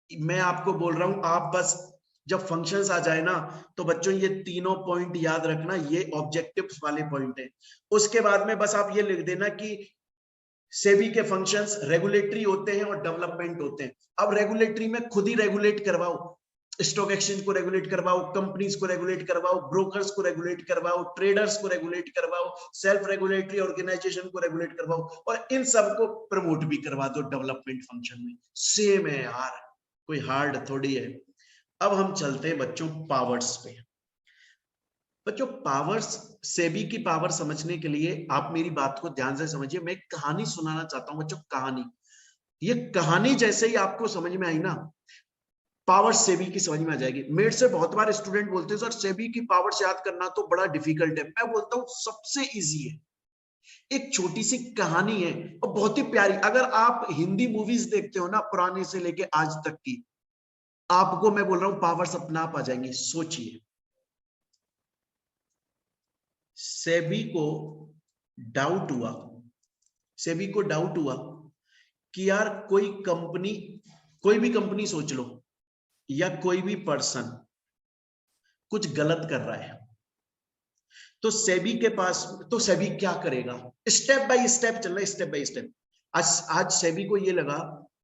मैं आपको बोल रहा हूं, आप बस जब फंक्शंस आ जाए ना, तो बच्चों ये तीनों पॉइंट याद रखना, ये ऑब्जेक्टिव्स वाले पॉइंट है। उसके बाद में बस आप ये लिख देना कि सेबी के फंक्शंस रेगुलेटरी होते हैं और डेवलपमेंट होते हैं। अब रेगुलेटरी में खुद ही रेगुलेट करवाओ, स्टॉक एक्सचेंज को रेगुलेट करवाओ, कंपनीज को रेगुलेट करवाओ, ब्रोकर्स को रेगुलेट करवाओ, ट्रेडर्स को रेगुलेट करवाओ, सेल्फ रेगुलेटरी ऑर्गेनाइजेशन को रेगुलेट करवाओ, और इन सबको प्रमोट भी करवा दो डेवलपमेंट फंक्शन में। सेम है यार, कोई हार्ड थोड़ी है। अब हम चलते हैं बच्चों पावर्स पे। बच्चों पावर्स, सेबी की पावर समझने के लिए आप मेरी बात को ध्यान से समझिए। मैं एक कहानी सुनाना चाहता हूं बच्चों, कहानी। ये कहानी जैसे ही आपको समझ में आई ना, पावर सेबी की समझ में आ जाएगी। मेरे से बहुत बार स्टूडेंट बोलते हैं सर सेबी की पावर्स याद करना तो बड़ा डिफिकल्ट है। मैं बोलता हूं सबसे इजी है। एक छोटी सी कहानी है और बहुत ही प्यारी। अगर आप हिंदी मूवीज देखते हो ना, पुराने से लेके आज तक की, आपको मैं बोल रहा हूं पावर्स अपने आप आ जाएंगी। सोचिए, सेबी को डाउट हुआ, सेबी को डाउट हुआ कि यार कोई कंपनी, कोई भी कंपनी सोच लो, या कोई भी पर्सन कुछ गलत कर रहा है, तो सेबी के पास, तो सेबी क्या करेगा? स्टेप बाय स्टेप चल रहा है, स्टेप बाय स्टेप। आज सेबी को ये लगा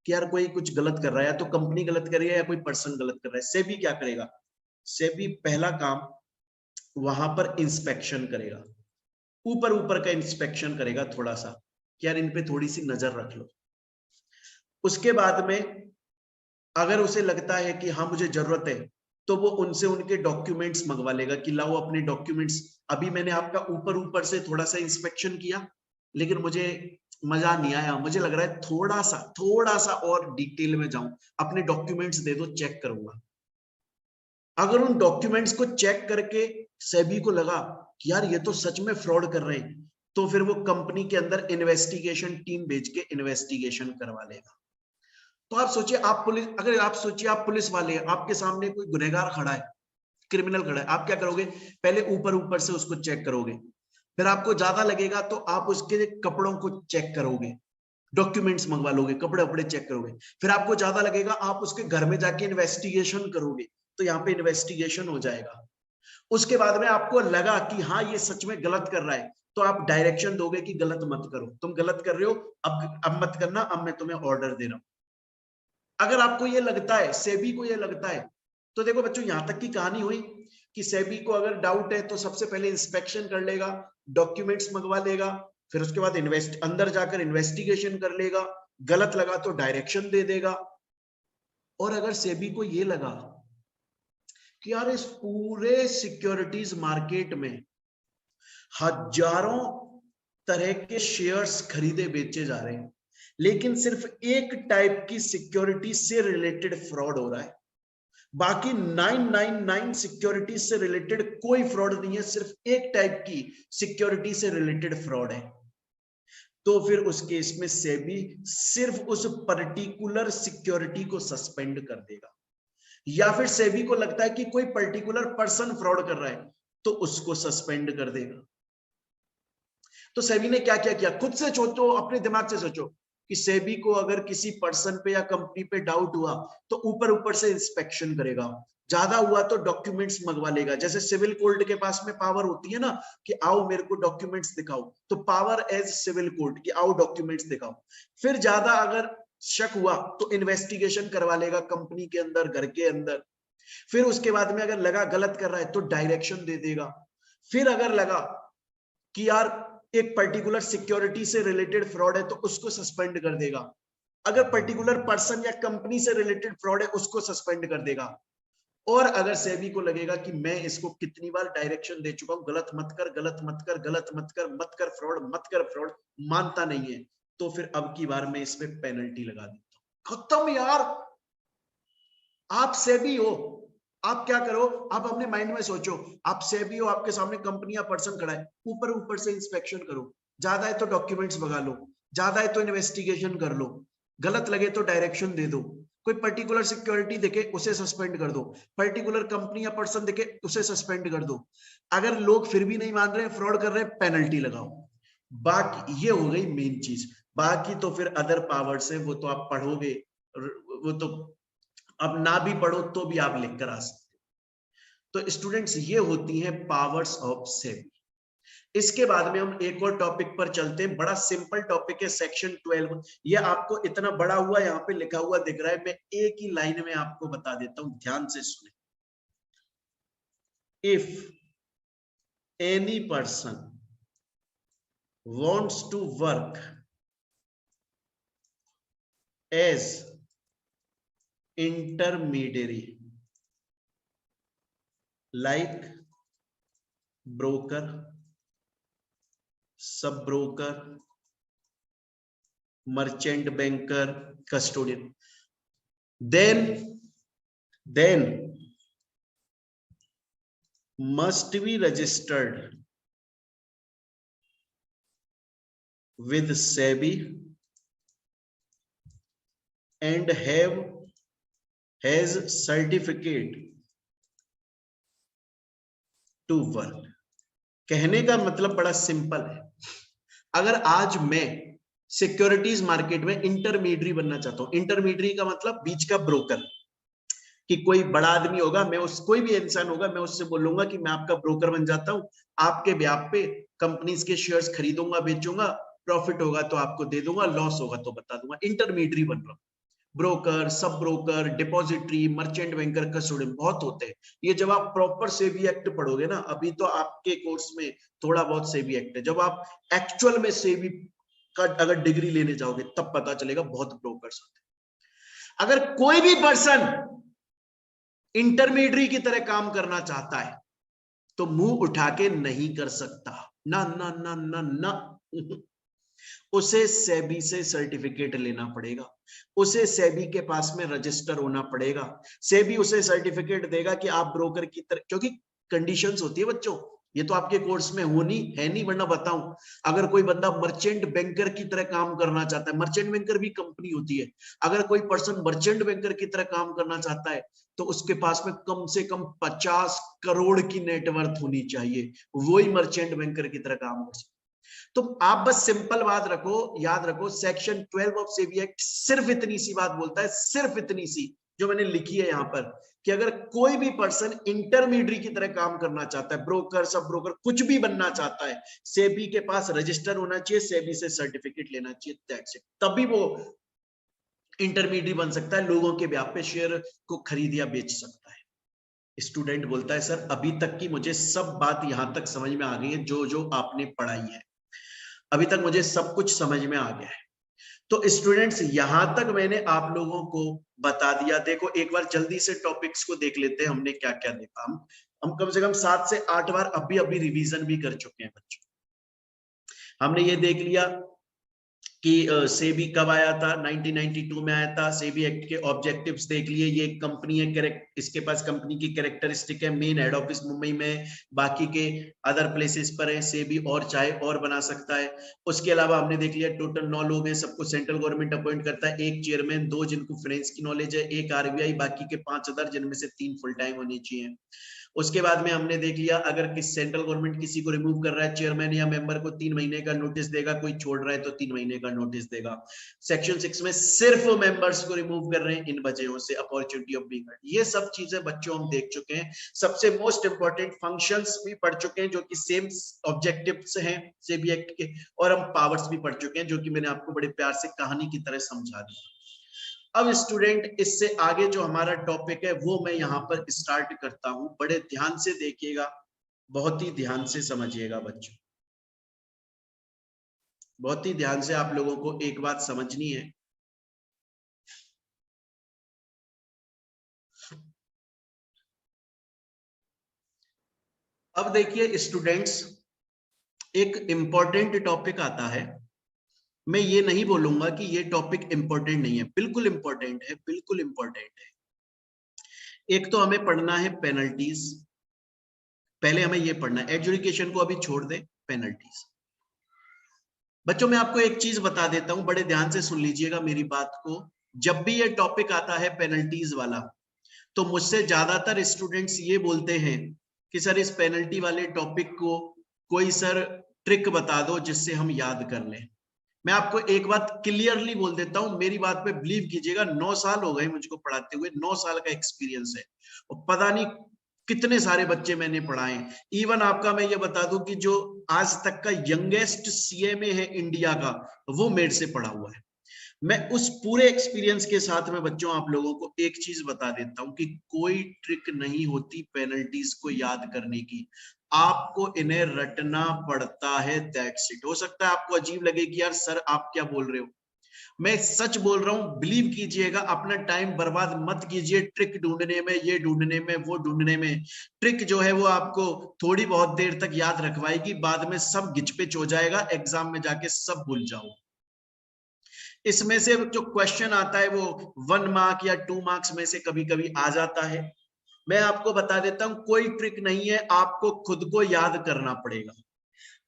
कि यार कोई कुछ गलत कर रहा है, या तो कंपनी गलत कर रही है या कोई पर्सन गलत कर रहा है। सेबी क्या करेगा? सेबी पहला काम वहां पर इंस्पेक्शन करेगा, ऊपर ऊपर का इंस्पेक्शन करेगा थोड़ा सा, कि यार इन पे थोड़ी सी नजर रख लो। उसके बाद में अगर उसे लगता है कि हाँ मुझे जरूरत है, तो वो उनसे उनके डॉक्यूमेंट्स मंगवा लेगा कि लाओ अपने डॉक्यूमेंट्स। अभी मैंने आपका ऊपर ऊपर से थोड़ा सा इंस्पेक्शन किया, लेकिन मुझे मजा नहीं आया, मुझे लग रहा है थोड़ा सा और डिटेल में जाऊं, अपने डॉक्यूमेंट्स दे दो, चेक करूंगा। अगर उन डॉक्यूमेंट्स को चेक करके सेबी को लगा कि यार ये तो सच में फ्रॉड कर रहे हैं, तो फिर वो कंपनी के अंदर इन्वेस्टिगेशन टीम भेज के इन्वेस्टिगेशन करवा लेगा। तो आप सोचिए, आप पुलिस, अगर आप सोचिए आप पुलिस वाले हैं, आपके सामने कोई गुनहगार खड़ा है, क्रिमिनल खड़ा है, आप क्या करोगे? पहले ऊपर ऊपर से उसको चेक करोगे, फिर आपको ज्यादा लगेगा तो आप उसके कपड़ों को चेक करोगे, डॉक्यूमेंट्स मंगवा लोगे, कपड़े वपड़े चेक करोगे। फिर आपको ज्यादा लगेगा आप उसके घर में जाके इन्वेस्टिगेशन करोगे, तो यहाँ पे इन्वेस्टिगेशन हो जाएगा। उसके बाद में आपको लगा कि हाँ ये सच में गलत कर रहा है, तो आप डायरेक्शन दोगे कि गलत मत करो, तुम गलत कर रहे हो, अब मत करना, अब मैं तुम्हें ऑर्डर दे रहा हूं। अगर आपको ये लगता है, सेबी को ये लगता है, तो देखो बच्चों यहां तक की कहानी हुई कि सेबी को अगर डाउट है तो सबसे पहले इंस्पेक्शन कर लेगा, डॉक्यूमेंट्स मंगवा लेगा, फिर उसके बाद अंदर जाकर इन्वेस्टिगेशन कर लेगा, गलत लगा तो डायरेक्शन दे देगा। और अगर सेबी को ये लगा कि यार इस पूरे सिक्योरिटीज मार्केट में हजारों तरह के शेयर्स खरीदे बेचे जा रहे हैं, लेकिन सिर्फ एक टाइप की सिक्योरिटी से रिलेटेड फ्रॉड हो रहा है, बाकी 999 सिक्योरिटी से रिलेटेड कोई फ्रॉड नहीं है, सिर्फ एक टाइप की सिक्योरिटी से रिलेटेड फ्रॉड है, तो फिर उस केस में सेबी सिर्फ उस पर्टिकुलर सिक्योरिटी को सस्पेंड कर देगा। या फिर सेबी को लगता है कि कोई पर्टिकुलर पर्सन फ्रॉड कर रहा है, तो उसको सस्पेंड कर देगा। तो सेबी ने क्या क्या किया, खुद से सोचो, अपने दिमाग से सोचो कि सेबी को अगर किसी पर्सन पे या कंपनी पे डाउट हुआ तो ऊपर ऊपर से इंस्पेक्शन करेगा, ज्यादा हुआ तो डॉक्यूमेंट्स मंगवा लेगा। जैसे सिविल कोर्ट के पास में पावर होती है ना कि आओ मेरे को डॉक्यूमेंट्स दिखाओ, तो पावर एज सिविल कोर्ट कि आओ डॉक्यूमेंट्स दिखाओ। फिर ज्यादा अगर शक हुआ तो इन्वेस्टिगेशन करवा लेगा कंपनी के अंदर, घर के अंदर। फिर उसके बाद में अगर लगा गलत कर रहा है तो डायरेक्शन दे देगा। फिर अगर लगा कि यार एक पर्टिकुलर सिक्योरिटी से रिलेटेड फ्रॉड है तो उसको सस्पेंड कर देगा। अगर पर्टिकुलर पर्सन या कंपनी से रिलेटेड फ्रॉड है उसको सस्पेंड कर देगा। और अगर सेबी को लगेगा कि मैं इसको कितनी बार डायरेक्शन दे चुका हूं, गलत मत कर, गलत मत कर, गलत मत कर, मत कर फ्रॉड, मत कर फ्रॉड, मानता नहीं है, तो फिर अब की बार मैं इस पे पेनल्टी लगा देता हूं। खत्म यार। आप सेबी हो, आप क्या करो, आप अपने माइंड में सोचो, आप सेबी हो, आपके सामने कंपनी या पर्सन खड़ा है, ऊपर ऊपर से इंस्पेक्शन करो, ज्यादा है तो डॉक्यूमेंट्स मंगा लो, ज्यादा है तो इन्वेस्टिगेशन कर लो, गलत लगे तो डायरेक्शन दे दो, कोई पर्टिकुलर सिक्योरिटी देखे उसे सस्पेंड कर दो, पर्टिकुलर कंपनी या पर्सन देखे उसे सस्पेंड कर दो। अगर लोग फिर भी नहीं मान रहे हैं, फ्रॉड कर रहे हैं, पेनल्टी लगाओ। बाकी ये हो गई मेन चीज। बाकी तो फिर अदर पावर्स है, वो तो आप पढ़ोगे, वो तो अब ना भी पढ़ो तो भी आप लिख कर आ सकते हो। तो स्टूडेंट्स ये होती हैं पावर्स ऑफ सेबी। इसके बाद में हम एक और टॉपिक पर चलते हैं, बड़ा सिंपल टॉपिक है सेक्शन 12। ये आपको इतना बड़ा हुआ यहाँ पे लिखा हुआ दिख रहा है, मैं एक ही लाइन में आपको बता देता हूं, ध्यान से सुने। If any person wants to work as intermediary like broker, sub broker, merchant banker, custodian, then must be registered with SEBI and has certificate to work। कहने का मतलब बड़ा सिंपल है। अगर आज मैं सिक्योरिटीज मार्केट में इंटरमीडियरी बनना चाहता हूं, इंटरमीडियरी का मतलब बीच का ब्रोकर, कि कोई बड़ा आदमी होगा, मैं उस कोई भी इंसान होगा, मैं उससे बोलूंगा कि मैं आपका ब्रोकर बन जाता हूं, आपके ब्याज पे कंपनीज के शेयर्स खरीदूंगा, बेचूंगा, प्रॉफिट होगा तो आपको दे दूंगा, लॉस होगा तो बता दूंगा। इंटरमीडियरी बन रहा हूं। Broker, sub broker, depository, merchant banker, custodian बहुत होते हैं। ये जब आप प्रॉपर सेबी एक्ट पढ़ोगे ना, अभी तो आपके कोर्स में थोड़ा बहुत सेबी एक्ट है, जब आप एक्चुअल में सेबी का अगर डिग्री लेने जाओगे तब पता चलेगा बहुत ब्रोकर्स होते हैं। अगर कोई भी पर्सन इंटरमीडियरी की तरह काम करना चाहता है तो मुंह उठा के नहीं कर सकता, ना ना ना ना ना। उसे सेबी से सर्टिफिकेट लेना पड़ेगा, उसे सेबी के पास में रजिस्टर होना पड़ेगा, सेबी उसे सर्टिफिकेट देगा कि आप ब्रोकर की तरह, क्योंकि कंडीशंस होती है बच्चों, ये तो आपके कोर्स में होनी है नहीं, वरना बताऊं। अगर कोई बंदा मर्चेंट बैंकर की तरह काम करना चाहता है, मर्चेंट बैंकर भी कंपनी होती है, अगर कोई पर्सन मर्चेंट बैंकर की तरह काम करना चाहता है तो उसके पास में कम से कम 50 करोड़ की नेटवर्थ होनी चाहिए, वही मर्चेंट बैंकर की तरह काम कर सकता है। तो आप बस सिंपल बात रखो, याद रखो, सेक्शन 12 ऑफ सेबी एक्ट सिर्फ इतनी सी बात बोलता है, सिर्फ इतनी सी जो मैंने लिखी है यहां पर, कि अगर कोई भी पर्सन इंटरमीडियरी की तरह काम करना चाहता है, ब्रोकर, सब ब्रोकर, कुछ भी बनना चाहता है, सेबी के पास रजिस्टर होना चाहिए, सेबी से सर्टिफिकेट लेना चाहिए, दैट्स इट, तभी वो इंटरमीडियरी बन सकता है, लोगों के ब्याज पे शेयर को खरीद या बेच सकता है। स्टूडेंट बोलता है सर अभी तक की मुझे सब बात यहां तक समझ में आ गई है, जो जो आपने पढ़ाई है अभी तक मुझे सब कुछ समझ में आ गया है। तो स्टूडेंट्स यहां तक मैंने आप लोगों को बता दिया। देखो एक बार जल्दी से टॉपिक्स को देख लेते हैं, हमने क्या क्या देखा। हम कम से कम 7 से 8 बार अभी रिवीजन भी कर चुके हैं बच्चों। हमने ये देख लिया कि सेबी कब आया था, 1992 में आया था। सेबी एक्ट के ऑब्जेक्टिव्स देख लिए, ये कंपनी है, करेक्ट, इसके पास कंपनी की कैरेक्टरिस्टिक है, मेन हेड ऑफिस मुंबई में, बाकी के अदर प्लेसेस पर है, सेबी और चाहे और बना सकता है। उसके अलावा हमने देख लिया टोटल 9 लोग हैं, सबको सेंट्रल गवर्नमेंट अपॉइंट करता है, एक चेयरमैन, 2 जिनको फाइनेंस की नॉलेज है, एक आरबीआई, बाकी के 5 अदर जिनमें से 3 फुल टाइम होनी चाहिए। उसके बाद में हमने देख लिया अगर किस सेंट्रल गवर्नमेंट किसी को रिमूव कर रहा है, चेयरमैन या मेंबर को 3 महीने का नोटिस देगा, कोई छोड़ रहा है तो 3 महीने का नोटिस देगा। सेक्शन 6 में सिर्फ मेंबर्स को रिमूव कर रहे हैं इन वजहों से, अपॉर्चुनिटी ऑफ बीइंग, ये सब चीजें बच्चों हम देख चुके हैं। सबसे मोस्ट इंपॉर्टेंट फंक्शंस भी पढ़ चुके हैं जो कि सेम ऑब्जेक्टिव्स हैं सेबी एक्ट के, और हम पावर्स भी पढ़ चुके हैं जो कि मैंने आपको बड़े प्यार से कहानी की तरह समझा दिया। अब स्टूडेंट इससे आगे जो हमारा टॉपिक है वो मैं यहाँ पर स्टार्ट करता हूं, बड़े ध्यान से देखिएगा, बहुत ही ध्यान से समझिएगा बच्चों, बहुत ही ध्यान से आप लोगों को एक बात समझनी है। अब देखिए स्टूडेंट्स, एक इंपॉर्टेंट टॉपिक आता है, मैं ये नहीं बोलूंगा कि ये टॉपिक इंपॉर्टेंट नहीं है, बिल्कुल इंपॉर्टेंट है, बिल्कुल इंपॉर्टेंट है। एक तो हमें पढ़ना है पेनल्टीज, पहले हमें ये पढ़ना है, एडजुडिकेशन को अभी छोड़ दे, पेनल्टीज। बच्चों मैं आपको एक चीज बता देता हूं, बड़े ध्यान से सुन लीजिएगा मेरी बात को। जब भी ये टॉपिक आता है पेनल्टीज वाला, तो मुझसे ज्यादातर स्टूडेंट्स ये बोलते हैं कि सर इस पेनल्टी वाले टॉपिक को कोई सर ट्रिक बता दो जिससे हम याद कर लें। मैं आपको एक बात क्लियरली बोल देता हूं, मेरी बात पे बिलीव कीजिएगा, 9 साल हो गए मुझको पढ़ाते हुए, 9 साल का एक्सपीरियंस है और पता नहीं कितने सारे बच्चे मैंने पढ़ाए। इवन आपका मैं ये बता दूं कि जो आज तक का यंगेस्ट सीएमए है इंडिया का, वो मेरे से पढ़ा हुआ है। मैं उस पूरे एक्सपीरियंस के साथ में बच्चों आप लोगों को एक चीज बता देता हूं कि कोई ट्रिक नहीं होती पेनल्टीज को याद करने की, आपको इन्हें रटना पड़ता है, दैट्स इट। हो सकता है आपको अजीब लगे कि यार सर आप क्या बोल रहे हो, मैं सच बोल रहा हूं, बिलीव कीजिएगा, अपना टाइम बर्बाद मत कीजिए ट्रिक ढूंढने में, ये ढूंढने में, वो ढूंढने में। ट्रिक जो है वो आपको थोड़ी बहुत देर तक याद रखवाएगी, बाद में सब गिच पिच हो जाएगा, एग्जाम में जाके सब भूल जाओ। इसमें से जो क्वेश्चन आता है वो 1 मार्क या 2 मार्क्स में से कभी कभी आ जाता है। मैं आपको बता देता हूं कोई ट्रिक नहीं है, आपको खुद को याद करना पड़ेगा।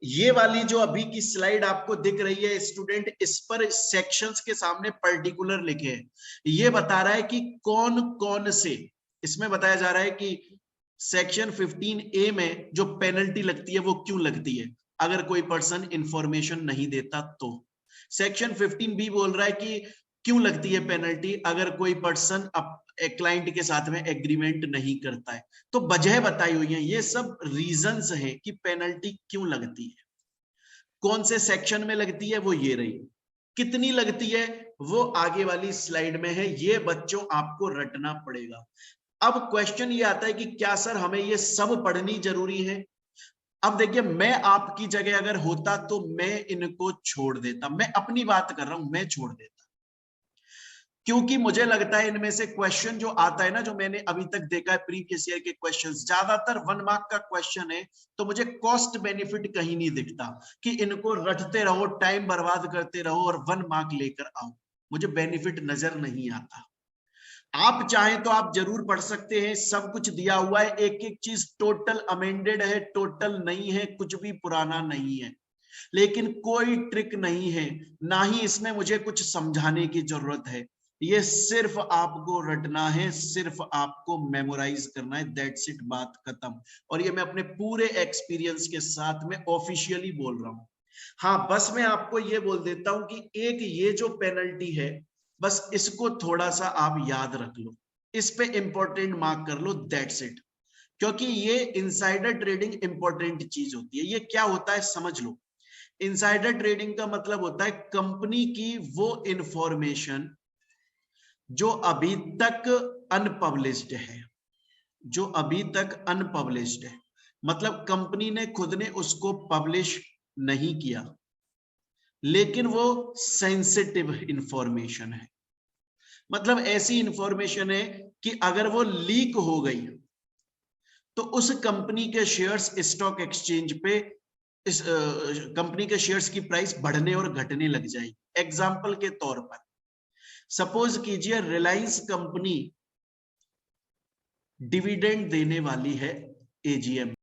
ये वाली जो अभी की स्लाइड आपको दिख रही है स्टूडेंट, इस पर सेक्शंस के सामने पर्टिकुलर लिखे हैं। ये बता रहा है कि कौन कौन से, इसमें बताया जा रहा है कि सेक्शन 15A में जो पेनल्टी लगती है वो क्यों लगती है, अगर कोई पर्सन इंफॉर्मेशन नहीं देता तो। सेक्शन 15B बोल रहा है कि क्यों लगती है पेनल्टी अगर कोई पर्सन क्लाइंट के साथ में एग्रीमेंट नहीं करता है। तो वजह बताई हुई है, ये सब रीजंस हैं कि पेनल्टी क्यों लगती है। कौन से सेक्शन में लगती है वो ये रही, कितनी लगती है वो आगे वाली स्लाइड में है, ये बच्चों आपको रटना पड़ेगा। अब क्वेश्चन ये आता है कि क्या सर हमें ये सब पढ़नी जरूरी है। अब देखिए मैं आपकी जगह अगर होता तो मैं इनको छोड़ देता, मैं अपनी बात कर रहा हूं, मैं छोड़ देता, क्योंकि मुझे लगता है इनमें से क्वेश्चन जो आता है ना, जो मैंने अभी तक देखा है प्रीवियस ईयर के क्वेश्चंस, ज्यादातर 1 मार्क का क्वेश्चन है। तो मुझे कॉस्ट बेनिफिट कहीं नहीं दिखता कि इनको रटते रहो, टाइम बर्बाद करते रहो और 1 मार्क लेकर आओ, मुझे बेनिफिट नजर नहीं आता। आप चाहें तो आप जरूर पढ़ सकते हैं, सब कुछ दिया हुआ है, एक एक चीज टोटल अमेंडेड है, टोटल नहीं है, कुछ भी पुराना नहीं है। लेकिन कोई ट्रिक नहीं है, ना ही इसमें मुझे कुछ समझाने की जरूरत है, ये सिर्फ आपको रटना है, सिर्फ आपको मेमोराइज करना है, दैट्स इट, बात खत्म। और ये मैं अपने पूरे एक्सपीरियंस के साथ में ऑफिशियली बोल रहा हूं। हाँ बस मैं आपको ये बोल देता हूं कि एक ये जो पेनल्टी है, बस इसको थोड़ा सा आप याद रख लो, इस पे इंपॉर्टेंट मार्क कर लो, दैट्स इट। क्योंकि ये इनसाइडर ट्रेडिंग इंपॉर्टेंट चीज होती है। ये क्या होता है समझ लो, इनसाइडर ट्रेडिंग का मतलब होता है कंपनी की वो इंफॉर्मेशन जो अभी तक अनपब्लिश्ड है, जो अभी तक अनपब्लिश्ड है, मतलब कंपनी ने खुद ने उसको पब्लिश नहीं किया, लेकिन वो सेंसिटिव इंफॉर्मेशन है। मतलब ऐसी इंफॉर्मेशन है कि अगर वो लीक हो गई तो उस कंपनी के शेयर्स स्टॉक एक्सचेंज पे, इस कंपनी के शेयर्स की प्राइस बढ़ने और घटने लग जाएगी। एग्जाम्पल के तौर पर सपोज कीजिए रिलायंस कंपनी डिविडेंड देने वाली है एजीएम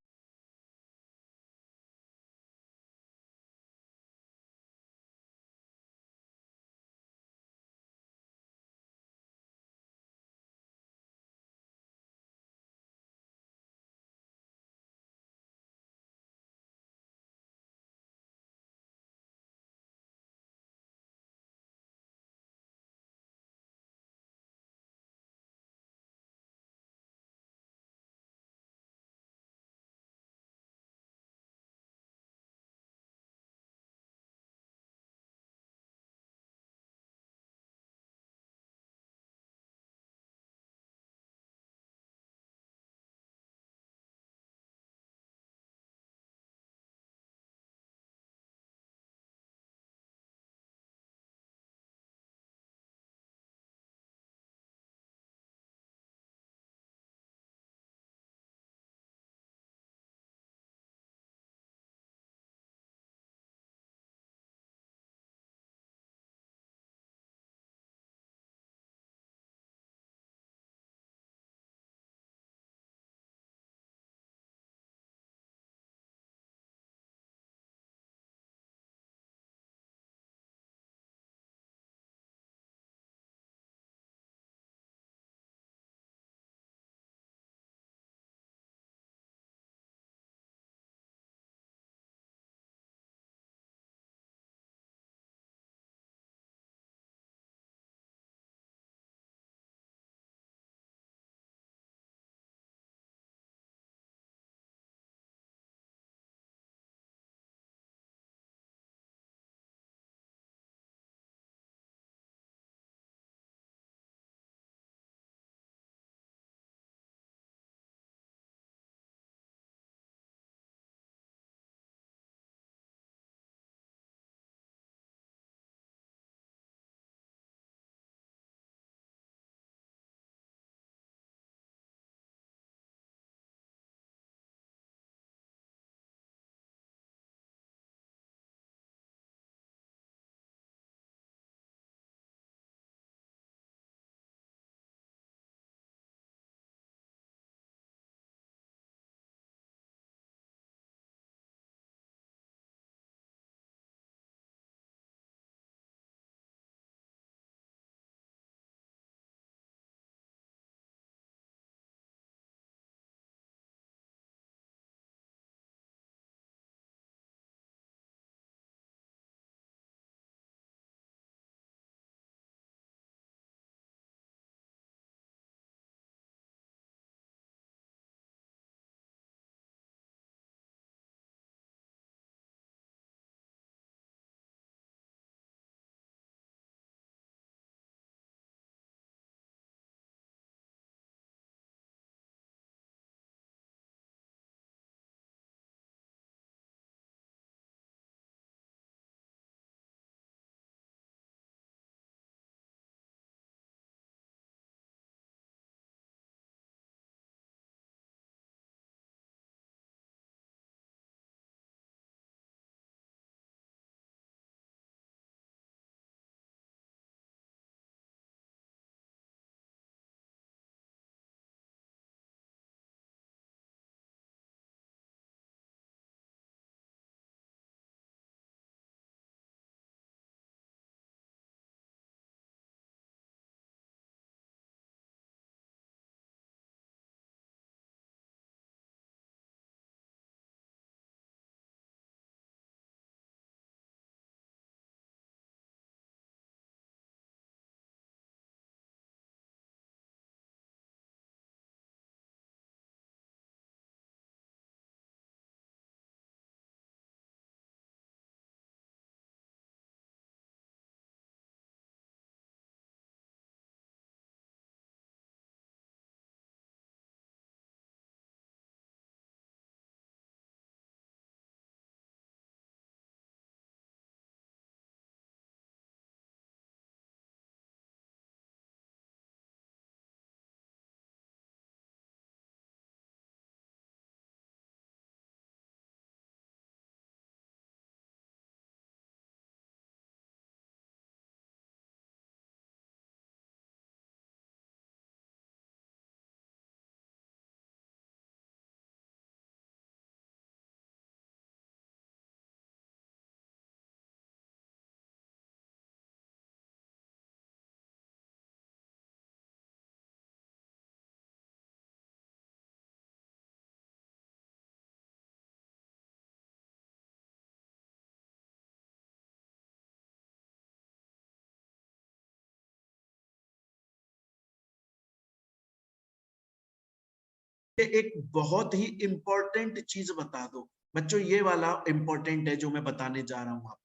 एक बहुत ही इंपॉर्टेंट चीज बता दो बच्चों, ये वाला इंपॉर्टेंट है जो मैं बताने जा रहा हूं आपको,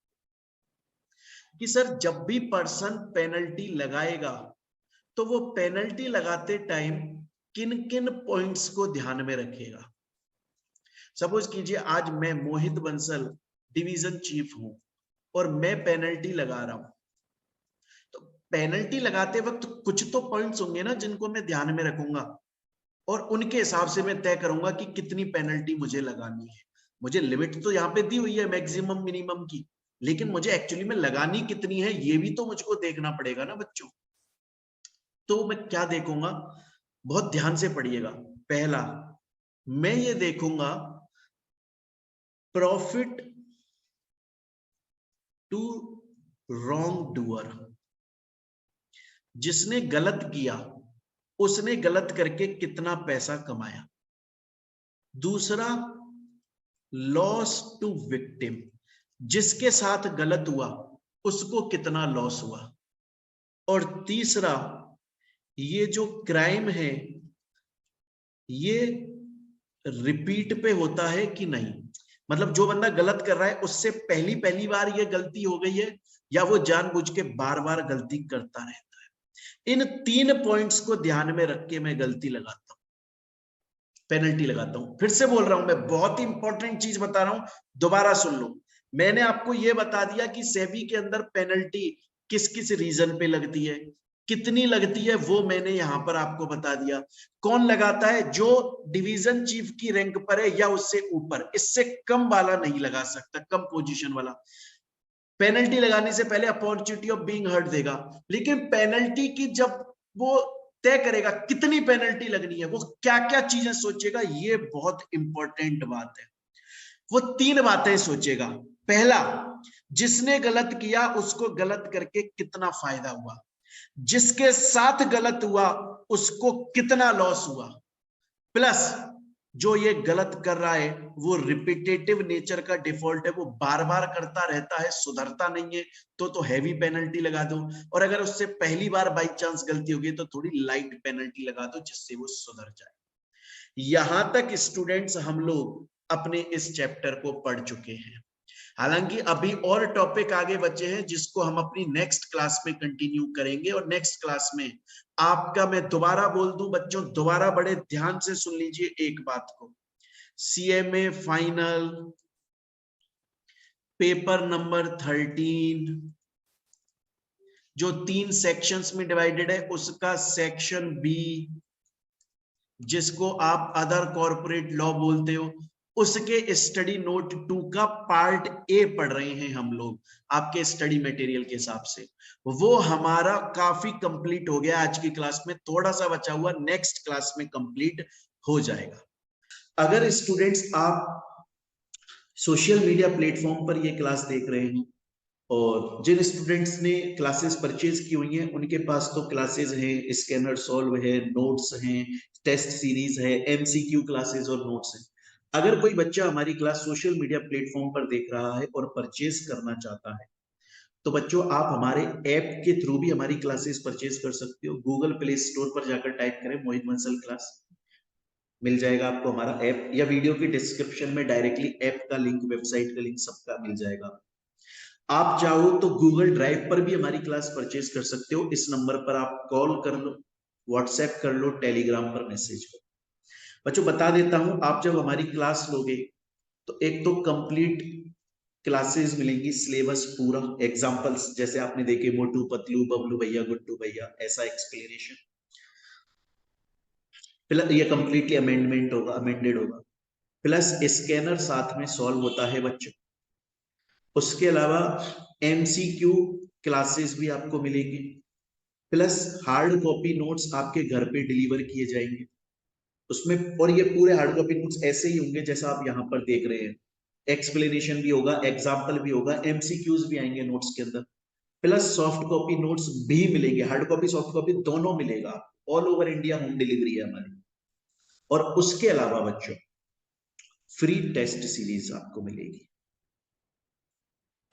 कि सर जब भी पर्सन पेनल्टी लगाएगा तो वो पेनल्टी लगाते टाइम किन किन पॉइंट्स को ध्यान में रखेगा। सपोज कीजिए आज मैं मोहित बंसल डिवीजन चीफ हूं और मैं पेनल्टी लगा रहा हूं, तो पेनल्टी लगाते वक्त कुछ तो पॉइंट्स होंगे ना जिनको मैं ध्यान में रखूंगा और उनके हिसाब से मैं तय करूंगा कि कितनी पेनल्टी मुझे लगानी है। मुझे लिमिट तो यहाँ पे दी हुई है मैक्सिमम मिनिमम की, लेकिन मुझे एक्चुअली में लगानी कितनी है ये भी तो मुझको देखना पड़ेगा ना बच्चों। तो मैं क्या देखूंगा, बहुत ध्यान से पढ़िएगा। पहला मैं ये देखूंगा प्रॉफिट टू रॉन्ग डूअर, जिसने गलत किया उसने गलत करके कितना पैसा कमाया। दूसरा लॉस टू विक्टिम, जिसके साथ गलत हुआ उसको कितना लॉस हुआ। और तीसरा ये जो क्राइम है ये रिपीट पे होता है कि नहीं, मतलब जो बंदा गलत कर रहा है उससे पहली पहली बार ये गलती हो गई है या वो जानबूझ के बार बार गलती करता रहता है। इन 3 पॉइंट्स को ध्यान में रख के मैं गलती लगाता हूं, पेनल्टी लगाता हूं। फिर से बोल रहा हूं, मैं बहुत ही इंपॉर्टेंट चीज बता रहा हूं, दोबारा सुन लो। मैंने आपको यह बता दिया कि सेबी के अंदर पेनल्टी किस किस रीजन पे लगती है, कितनी लगती है वो मैंने यहां पर आपको बता दिया। कौन लगाता है, जो डिवीजन चीफ की रैंक पर है या उससे ऊपर, इससे कम वाला नहीं लगा सकता, कम पोजीशन वाला। पेनल्टी लगाने से पहले अपॉर्चुनिटी ऑफ बीइंग हर्ट देगा, लेकिन पेनल्टी की जब वो तय करेगा कितनी पेनल्टी लगनी है, वो क्या क्या चीजें सोचेगा, ये बहुत इंपॉर्टेंट बात है। वो 3 बातें सोचेगा। पहला, जिसने गलत किया उसको गलत करके कितना फायदा हुआ, जिसके साथ गलत हुआ उसको कितना लॉस हुआ, प्लस जो ये गलत कर रहा है वो रिपीटेटिव नेचर का डिफॉल्ट है, वो बार बार करता रहता है, सुधरता नहीं है, तो हैवी पेनल्टी लगा दो। और अगर उससे पहली बार बाई चांस गलती होगी तो थोड़ी लाइट पेनल्टी लगा दो जिससे वो सुधर जाए। यहां तक स्टूडेंट्स हम लोग अपने इस चैप्टर को पढ़ चुके हैं। हालांकि अभी और टॉपिक आगे बचे हैं जिसको हम अपनी नेक्स्ट क्लास में कंटिन्यू करेंगे, और नेक्स्ट क्लास में आपका, मैं दोबारा बोल दूं बच्चों, दोबारा बड़े ध्यान से सुन लीजिए एक बात को, सीएमए फाइनल पेपर नंबर 13 जो 3 सेक्शंस में डिवाइडेड है, उसका सेक्शन बी जिसको आप अदर कॉर्पोरेट लॉ बोलते हो, उसके स्टडी नोट 2 का पार्ट ए पढ़ रहे हैं हम लोग आपके स्टडी मटेरियल के हिसाब से। वो हमारा काफी कंप्लीट हो गया आज की क्लास में, थोड़ा सा बचा हुआ नेक्स्ट क्लास में कंप्लीट हो जाएगा। अगर स्टूडेंट्स आप सोशल मीडिया प्लेटफॉर्म पर ये क्लास देख रहे हैं और जिन स्टूडेंट्स ने क्लासेस परचेज की हुई हैं उनके पास तो क्लासेस हैं, स्कैनर सॉल्व है, नोट्स हैं, टेस्ट सीरीज है, एमसीक्यू क्लासेस और नोट्स हैं। अगर कोई बच्चा हमारी क्लास सोशल मीडिया प्लेटफॉर्म पर देख रहा है और परचेज करना चाहता है तो बच्चों आप हमारे ऐप के थ्रू भी हमारी क्लासेस परचेज कर सकते हो। गूगल प्ले स्टोर पर जाकर टाइप करें मोहित बंसल क्लास, मिल जाएगा आपको हमारा ऐप, या वीडियो की डिस्क्रिप्शन में डायरेक्टली ऐप का लिंक, वेबसाइट का लिंक सबका मिल जाएगा। आप चाहो तो गूगल ड्राइव पर भी हमारी क्लास परचेज कर सकते हो। इस नंबर पर आप कॉल कर लो, व्हाट्सएप कर लो, टेलीग्राम पर मैसेज करो। बच्चों बता देता हूं, आप जब हमारी क्लास लोगे तो एक तो कंप्लीट क्लासेस मिलेंगी, सिलेबस पूरा, एग्जांपल्स जैसे आपने देखे मोटू पतलू बबलू भैया गुड्डू भैया, ऐसा एक्सप्लेनेशन, प्लस ये कंप्लीटली अमेंडेड होगा, प्लस स्कैनर साथ में सॉल्व होता है बच्चों। उसके अलावा एमसीक्यू क्लासेस भी आपको मिलेंगी, प्लस हार्ड कॉपी नोट्स आपके घर पे डिलीवर किए जाएंगे उसमें। और ये पूरे हार्ड कॉपी नोट्स ऐसे ही होंगे जैसा आप यहाँ पर देख रहे हैं, एक्सप्लेनेशन भी होगा, एग्जाम्पल भी होगा, एमसीक्यूज भी आएंगे नोट्स के अंदर, प्लस सॉफ्ट कॉपी नोट्स भी मिलेंगे, हार्ड कॉपी सॉफ्ट कॉपी दोनों मिलेगा। All over India home delivery है हमारी। और उसके अलावा बच्चों फ्री टेस्ट सीरीज आपको मिलेगी।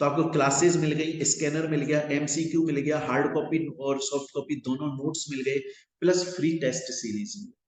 तो आपको क्लासेस मिल गई, स्कैनर मिल गया, एमसीक्यू मिल गया, हार्ड कॉपी और सॉफ्ट कॉपी दोनों नोट्स मिल गए, प्लस फ्री टेस्ट सीरीज मिल गई।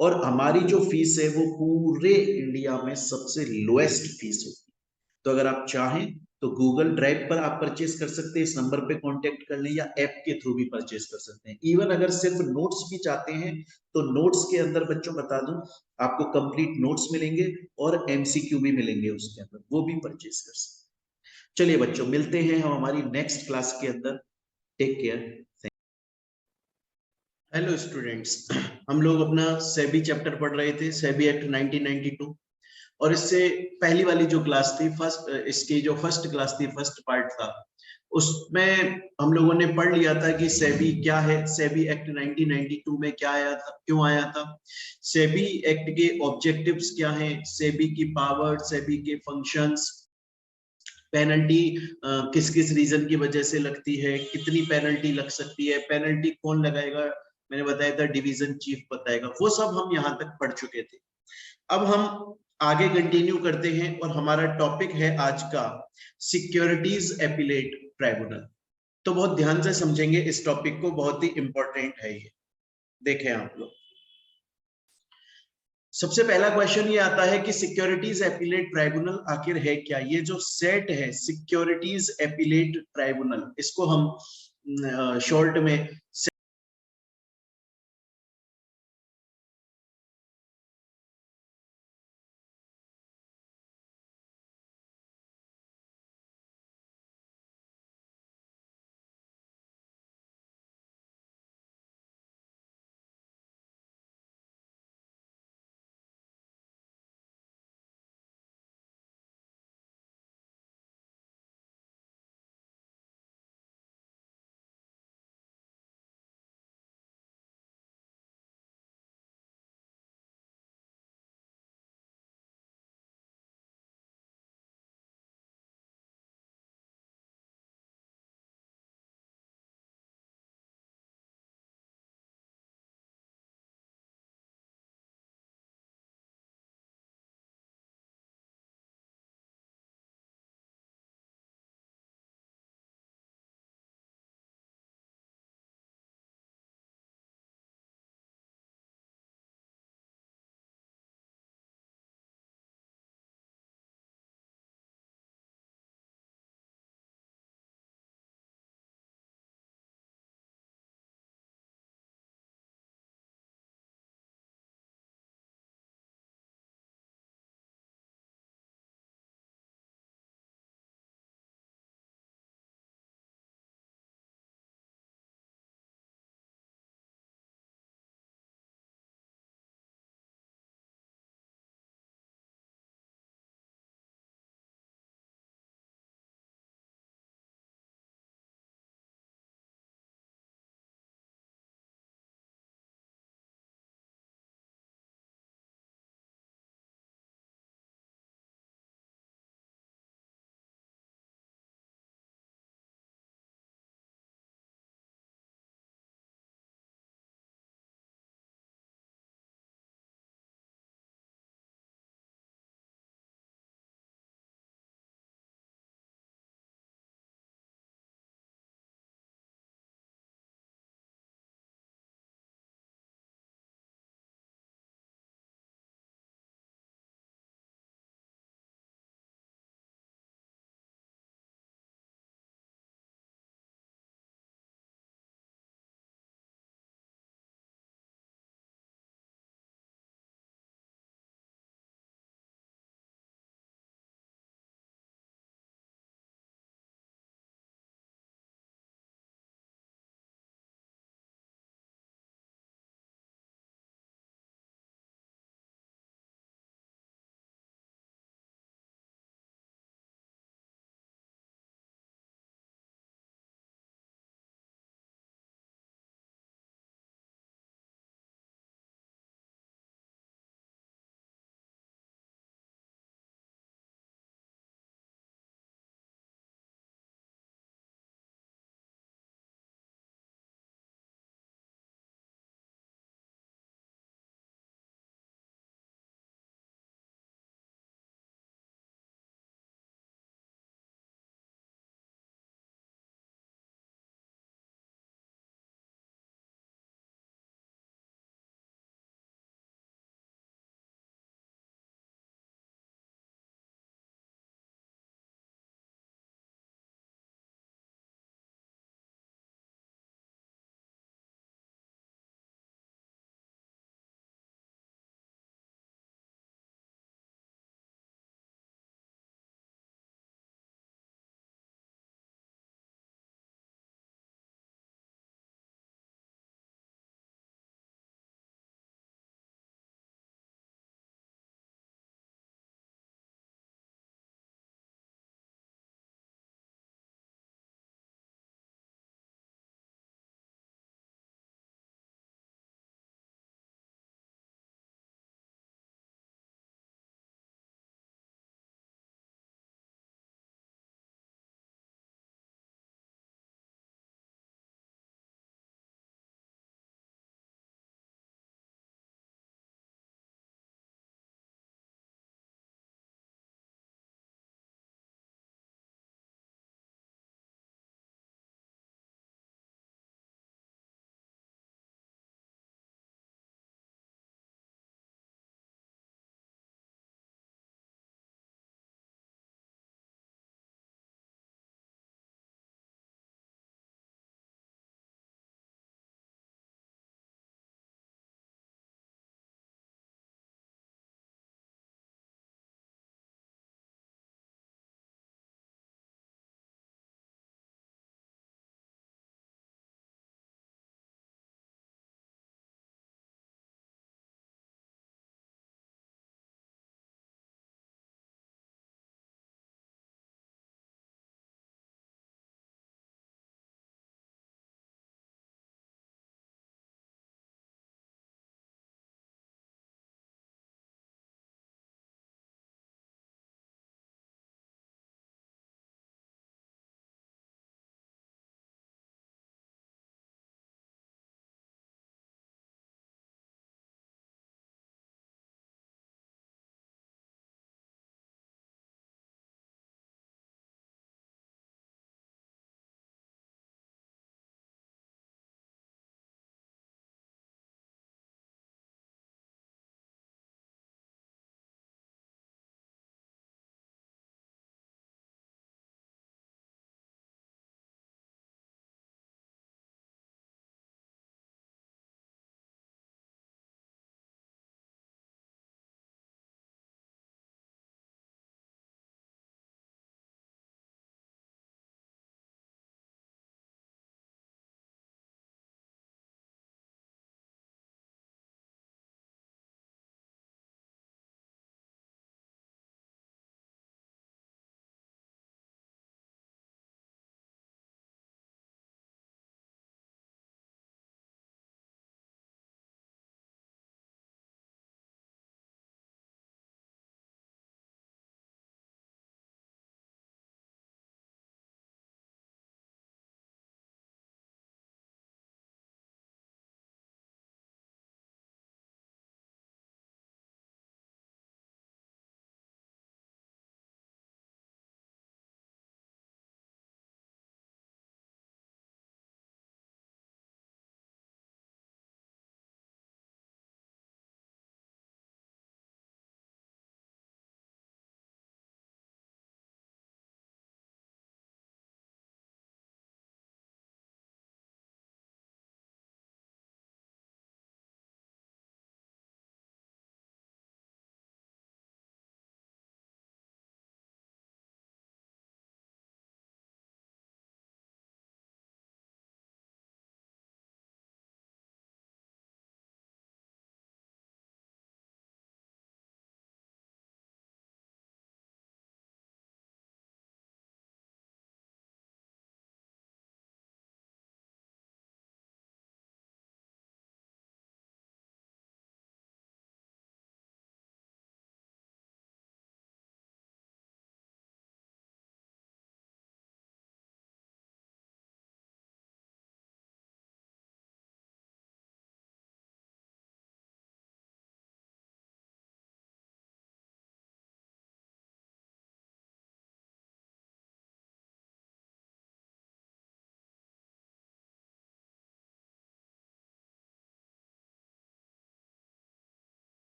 और हमारी जो फीस है वो पूरे इंडिया में सबसे लोएस्ट फीस होती है। तो अगर आप चाहें तो गूगल ड्राइव पर आप परचेज कर सकते हैं, इस नंबर पे कांटेक्ट कर लें, या ऐप के थ्रू भी परचेज कर सकते हैं। इवन अगर सिर्फ नोट्स भी चाहते हैं तो नोट्स के अंदर बच्चों बता दूं, आपको कंप्लीट नोट्स मिलेंगे और एमसीक्यू भी मिलेंगे उसके अंदर, वो भी परचेज कर सकते हैं। चलिए बच्चों, मिलते हैं हम हमारी नेक्स्ट क्लास के अंदर। Take care. हेलो स्टूडेंट्स, हम लोग अपना सेबी चैप्टर पढ़ रहे थे, सेबी एक्ट 1992। और इससे पहली वाली जो क्लास थी, इसकी जो फर्स्ट क्लास थी, फर्स्ट पार्ट था, उसमें हम लोगों ने पढ़ लिया था कि सेबी क्या है, सेबी एक्ट 1992 में क्या आया था, क्यों आया था, सेबी एक्ट के ऑब्जेक्टिव्स क्या हैं, सेबी की पावर, सेबी के फंक्शंस, पेनल्टी किस किस रीजन की वजह से लगती है, कितनी पेनल्टी लग सकती है, पेनल्टी कौन लगाएगा, मैंने बताया था डिवीजन चीफ बताएगा, वो सब हम यहाँ तक पढ़ चुके थे। अब हम आगे कंटिन्यू करते हैं और हमारा टॉपिक है आज का सिक्योरिटीज एपिलेट ट्राइब्यूनल। तो बहुत ध्यान से समझेंगे इस टॉपिक को, बहुत ही इंपॉर्टेंट है ये। देखें आप लोग, सबसे पहला क्वेश्चन ये आता है कि सिक्योरिटीज एपिलेट ट्राइब्यूनल आखिर है क्या। ये जो सेट है सिक्योरिटीज एपिलेट ट्राइब्यूनल, इसको हम शॉर्ट में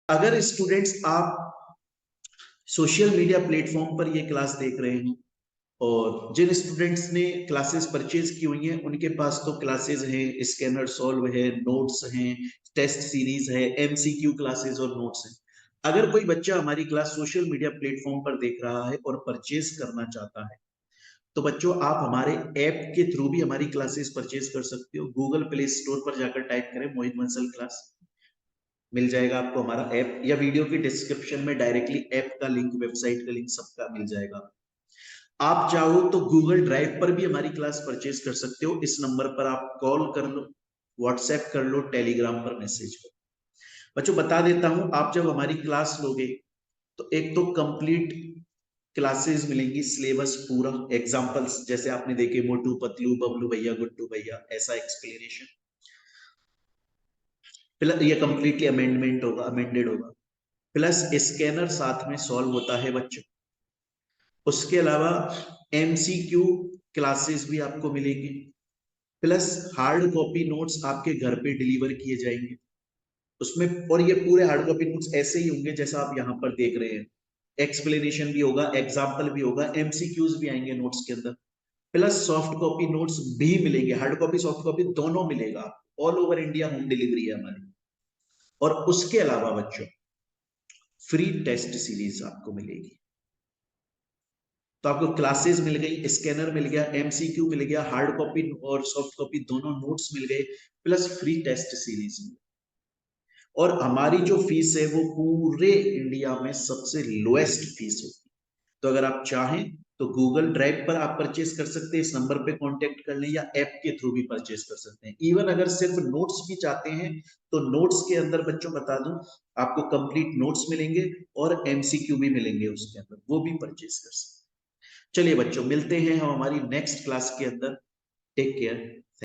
अगर स्टूडेंट्स आप सोशल मीडिया प्लेटफॉर्म पर ये क्लास देख रहे हैं और जिन स्टूडेंट्स ने क्लासेस परचेज की हुई हैं उनके पास तो क्लासेस हैं, स्कैनर सॉल्व है, नोट्स हैं, टेस्ट सीरीज है, एमसीक्यू क्लासेस और नोट्स हैं। अगर कोई बच्चा हमारी क्लास सोशल मीडिया प्लेटफॉर्म पर देख रहा है और परचेज करना चाहता है तो बच्चों आप हमारे ऐप के थ्रू भी हमारी क्लासेस परचेज कर सकते हो। गूगल प्ले स्टोर पर जाकर टाइप करें मोहित बंसल क्लास, मिल जाएगा आपको हमारा ऐप, या वीडियो की डिस्क्रिप्शन में डायरेक्टली ऐप का लिंक, वेबसाइट का लिंक सबका मिल जाएगा। आप चाहो तो गूगल ड्राइव पर भी हमारी क्लास परचेज कर सकते हो। इस नंबर पर आप कॉल कर लो, व्हाट्सएप कर लो, टेलीग्राम पर मैसेज करो। बच्चों बता देता हूं, आप जब हमारी क्लास लोगे तो एक तो कंप्लीट क्लासेस मिलेंगी, सिलेबस पूरा, एग्जांपल्स जैसे आपने देखे मोटू पतलू, बबलू भैया, गुड्डू भैया, ऐसा एक्सप्लेनेशन, प्लस ये कंप्लीटली अमेंडमेंट होगा, अमेंडेड होगा, प्लस स्कैनर साथ में सॉल्व होता है बच्चों। उसके अलावा एमसीक्यू क्लासेस भी आपको मिलेंगी, प्लस हार्ड कॉपी नोट्स आपके घर पे डिलीवर किए जाएंगे उसमें। और ये पूरे हार्ड कॉपी नोट्स ऐसे ही होंगे जैसा आप यहाँ पर देख रहे हैं, एक्सप्लेनेशन भी होगा, एग्जाम्पल भी होगा, एमसीक्यूज भी आएंगे नोट्स के अंदर, प्लस सॉफ्ट कॉपी नोट्स भी मिलेंगे, हार्ड कॉपी सॉफ्ट कॉपी दोनों मिलेगा। All over India home delivery है हमारी। और उसके अलावा बच्चों फ्री टेस्ट सीरीज आपको मिलेगी। तो आपको क्लासेस मिल गई, स्कैनर मिल गया, एमसीक्यू मिल गया, हार्ड कॉपी और सॉफ्ट कॉपी दोनों नोट्स मिल गए, प्लस फ्री टेस्ट सीरीज मिल। और हमारी जो फीस है वो पूरे इंडिया में सबसे लोएस्ट फीस होगी। तो अगर आप चाहें तो गूगल ड्राइव पर आप परचेज कर सकते हैं, इस नंबर पे कांटेक्ट कर लें, या ऐप के थ्रू भी परचेज कर सकते हैं। इवन अगर सिर्फ नोट्स भी चाहते हैं तो नोट्स के अंदर बच्चों बता दूं आपको कंप्लीट नोट्स मिलेंगे और एमसीक्यू भी मिलेंगे उसके अंदर, वो भी परचेज कर सकते हैं। चलिए बच्चों मिलते हैं हम हमारी नेक्स्ट क्लास के अंदर। Take care.